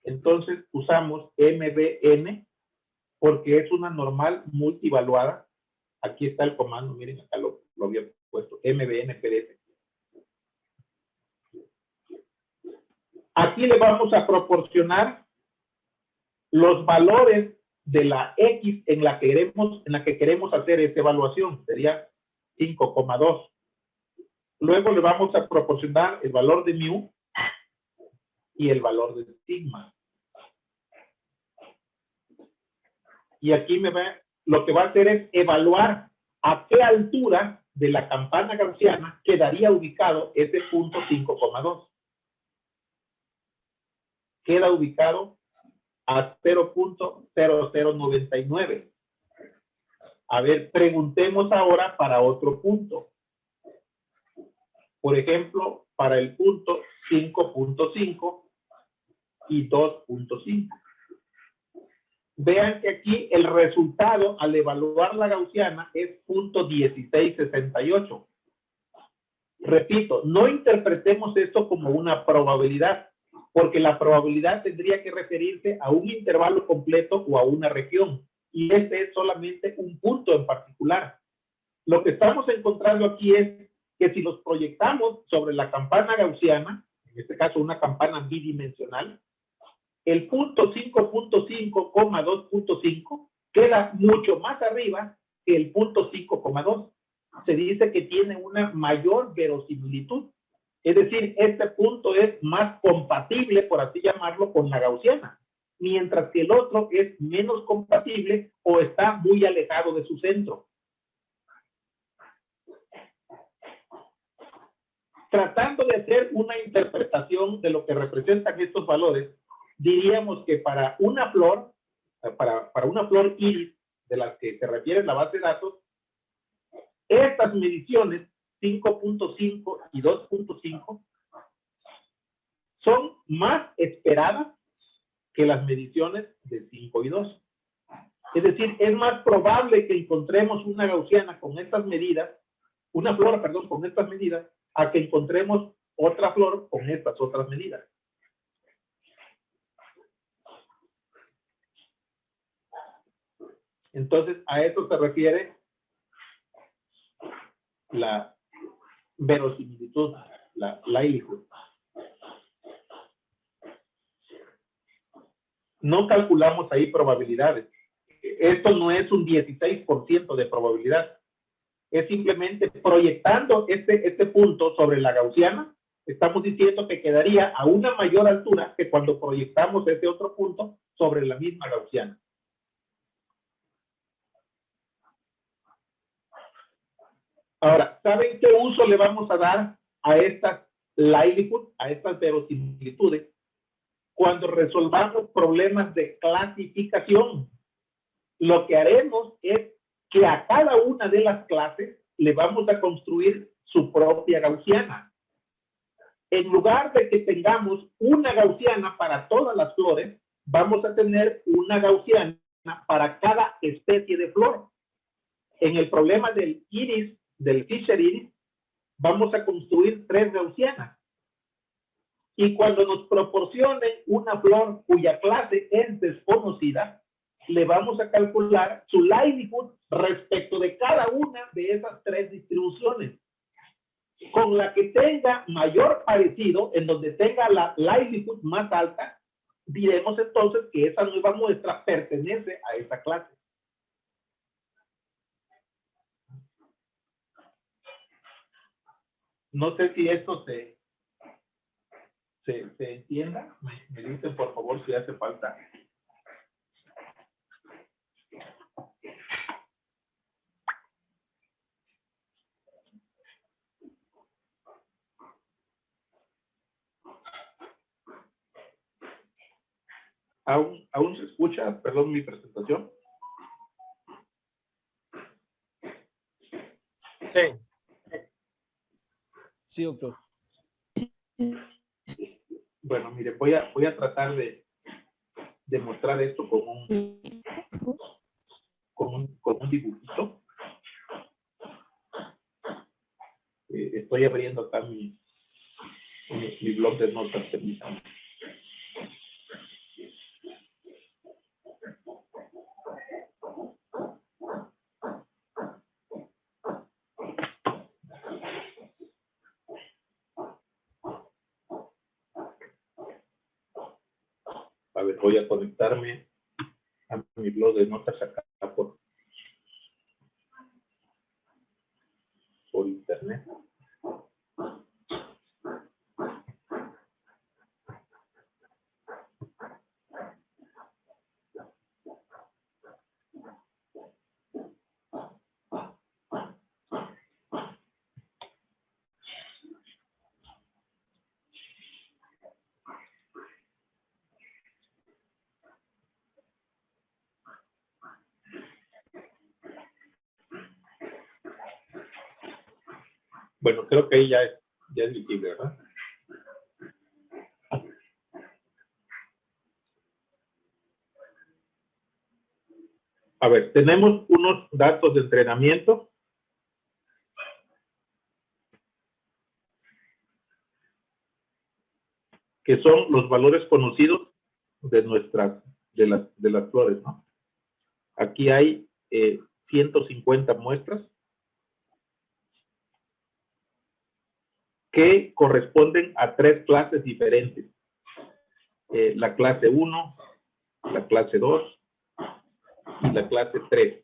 Entonces usamos MBN porque es una normal multivaluada. Aquí está el comando, miren, acá lo había puesto, MBN PDF. Aquí le vamos a proporcionar los valores de la X en la que queremos hacer esta evaluación. Sería 5,2. Luego le vamos a proporcionar el valor de mu y el valor de sigma. Y aquí lo que va a hacer es evaluar a qué altura de la campana gaussiana quedaría ubicado ese punto 5,2. queda ubicado a 0.0099. A ver, preguntemos ahora para otro punto. Por ejemplo, para el punto 5.5 y 2.5. Vean que aquí el resultado al evaluar la gaussiana es .1668. Repito, no interpretemos esto como una probabilidad, porque la probabilidad tendría que referirse a un intervalo completo o a una región, y este es solamente un punto en particular. Lo que estamos encontrando aquí es que si los proyectamos sobre la campana gaussiana, en este caso una campana bidimensional, el punto 5.5, 2.5 queda mucho más arriba que el punto 5,2. Se dice que tiene una mayor verosimilitud. Es decir, este punto es más compatible, por así llamarlo, con la gaussiana, mientras que el otro es menos compatible o está muy alejado de su centro. Tratando de hacer una interpretación de lo que representan estos valores, diríamos que para una flor iris de las que se refiere la base de datos, estas mediciones 5.5 y 2.5 son más esperadas que las mediciones de 5 y 2. Es decir, es más probable que encontremos una gaussiana con estas medidas, una flor, perdón, con estas medidas, a que encontremos otra flor con estas otras medidas. Entonces, a eso se refiere la verosimilitud, la likelihood. No calculamos ahí probabilidades. Esto no es un 16% de probabilidad. Es simplemente proyectando este punto sobre la gaussiana, estamos diciendo que quedaría a una mayor altura que cuando proyectamos ese otro punto sobre la misma gaussiana. Ahora, ¿saben qué uso le vamos a dar a estas likelihood, a estas verosimilitudes, cuando resolvamos problemas de clasificación? Lo que haremos es que a cada una de las clases le vamos a construir su propia gaussiana. En lugar de que tengamos una gaussiana para todas las flores, vamos a tener una gaussiana para cada especie de flor. En el problema del iris, del Fisher iris, vamos a construir 3 gaussianas. Y cuando nos proporcionen una flor cuya clase es desconocida, le vamos a calcular su likelihood respecto de cada una de esas 3 distribuciones. Con la que tenga mayor parecido, en donde tenga la likelihood más alta, diremos entonces que esa nueva muestra pertenece a esa clase. No sé si esto se entienda. Me dicen por favor si hace falta. ¿Aún se escucha, perdón, mi presentación? Sí. Sí, doctor. Bueno, mire, voy a tratar de mostrar esto con un dibujito. Estoy abriendo acá mi blog de notas. Permítanme. A ver, voy a conectarme a mi blog de notas acá por internet. Bueno, creo que ahí ya es visible, ¿verdad? A ver, tenemos unos datos de entrenamiento. Que son los valores conocidos de las flores, ¿no? Aquí hay 150 muestras que corresponden a 3 clases diferentes. La clase 1, la clase 2 y la clase 3.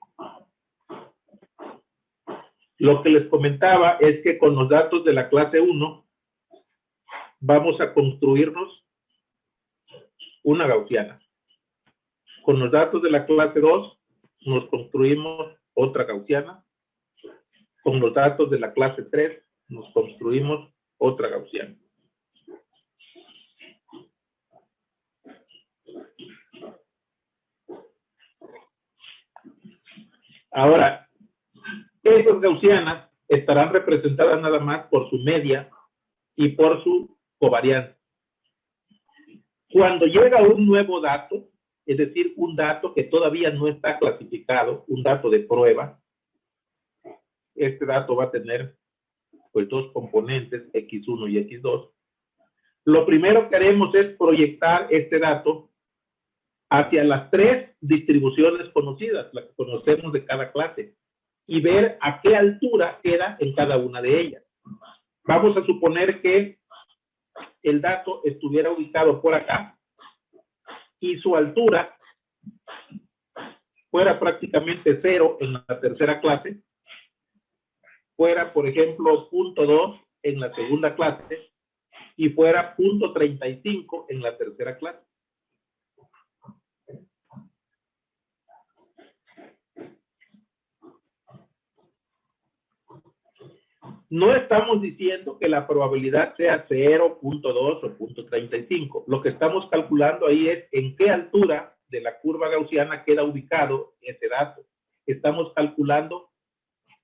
Lo que les comentaba es que con los datos de la clase 1 vamos a construirnos una gaussiana. Con los datos de la clase 2 nos construimos otra gaussiana. Con los datos de la clase 3 nos construimos otra gaussiana. Ahora, esas gaussianas estarán representadas nada más por su media y por su covarianza. Cuando llega un nuevo dato, es decir, un dato que todavía no está clasificado, un dato de prueba, este dato va a tener pues 2 componentes, X1 y X2. Lo primero que haremos es proyectar este dato hacia las 3 distribuciones conocidas, las que conocemos de cada clase, y ver a qué altura queda en cada una de ellas. Vamos a suponer que el dato estuviera ubicado por acá y su altura fuera prácticamente 0 en la tercera clase, fuera, por ejemplo, 0.2 en la segunda clase y fuera 0.35 en la tercera clase. No estamos diciendo que la probabilidad sea 0, 0.2 o 0.35. Lo que estamos calculando ahí es en qué altura de la curva gaussiana queda ubicado ese dato. Estamos calculando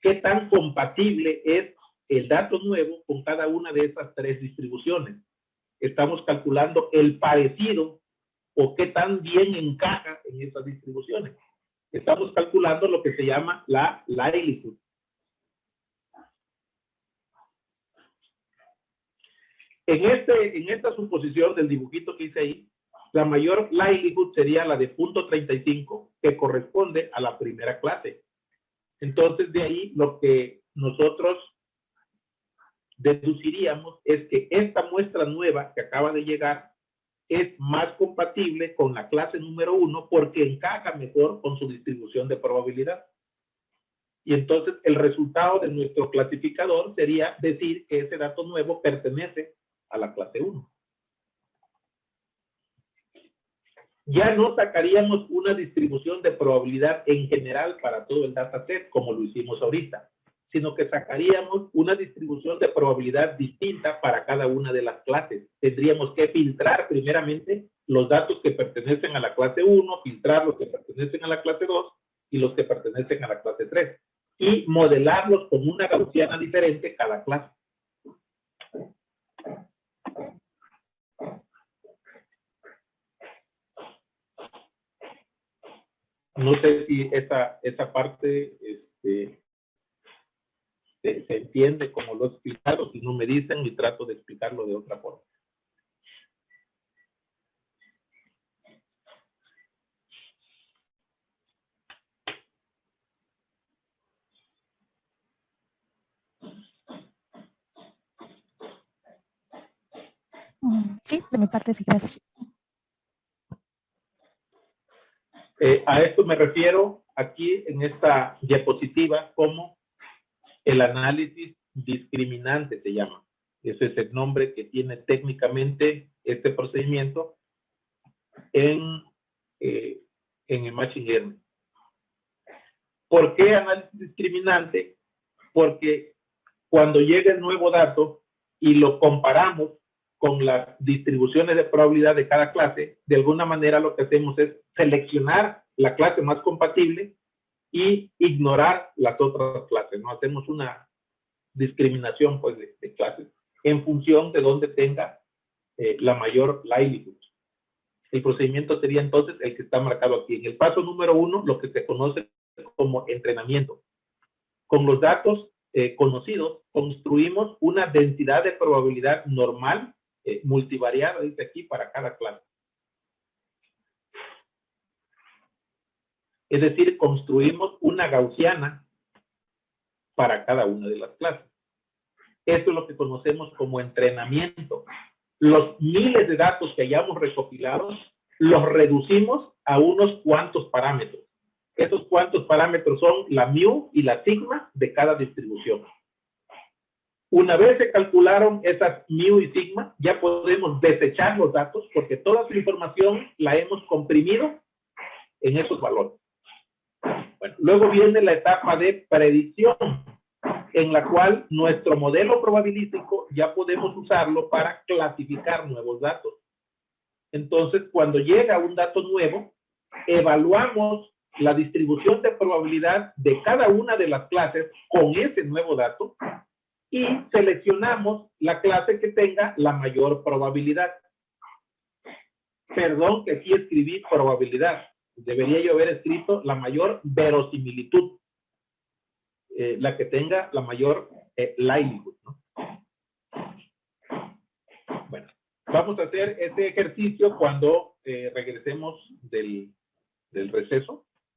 qué tan compatible es el dato nuevo con cada una de esas 3 distribuciones. Estamos calculando el parecido o qué tan bien encaja en esas distribuciones. Estamos calculando lo que se llama la likelihood. En esta suposición del dibujito que hice ahí, la mayor likelihood sería la de 0.35, que corresponde a la primera clase. Entonces, de ahí lo que nosotros deduciríamos es que esta muestra nueva que acaba de llegar es más compatible con la clase número 1 porque encaja mejor con su distribución de probabilidad. Y entonces el resultado de nuestro clasificador sería decir que ese dato nuevo pertenece a la clase 1. Ya no sacaríamos una distribución de probabilidad en general para todo el dataset como lo hicimos ahorita, sino que sacaríamos una distribución de probabilidad distinta para cada una de las clases. Tendríamos que filtrar primeramente los datos que pertenecen a la clase 1, filtrar los que pertenecen a la clase 2 y los que pertenecen a la clase 3 y modelarlos con una gaussiana diferente cada clase. No sé si esa parte se entiende como lo he explicado. Si no me dicen y trato de explicarlo de otra forma. Sí, de mi parte sí, gracias. A esto me refiero aquí en esta diapositiva como el análisis discriminante se llama. Ese es el nombre que tiene técnicamente este procedimiento en el Machine Learning. ¿Por qué análisis discriminante? Porque cuando llega el nuevo dato y lo comparamos con las distribuciones de probabilidad de cada clase, de alguna manera lo que hacemos es seleccionar la clase más compatible y ignorar las otras clases, ¿no? Hacemos una discriminación pues, de clases en función de donde tenga la mayor likelihood. El procedimiento sería entonces el que está marcado aquí. En el paso número 1, lo que se conoce como entrenamiento. Con los datos conocidos, construimos una densidad de probabilidad normal, multivariada, dice aquí, para cada clase. Es decir, construimos una gaussiana para cada una de las clases. Esto es lo que conocemos como entrenamiento. Los miles de datos que hayamos recopilado, los reducimos a unos cuantos parámetros. Esos cuantos parámetros son la mu y la sigma de cada distribución. Una vez se calcularon esas mu y sigma, ya podemos desechar los datos porque toda su información la hemos comprimido en esos valores. Bueno, luego viene la etapa de predicción, en la cual nuestro modelo probabilístico ya podemos usarlo para clasificar nuevos datos. Entonces, cuando llega un dato nuevo, evaluamos la distribución de probabilidad de cada una de las clases con ese nuevo dato y seleccionamos la clase que tenga la mayor probabilidad. Perdón que aquí escribí probabilidad. Debería yo haber escrito la mayor verosimilitud. La que tenga la mayor likelihood, ¿no? Bueno, vamos a hacer este ejercicio cuando regresemos del receso.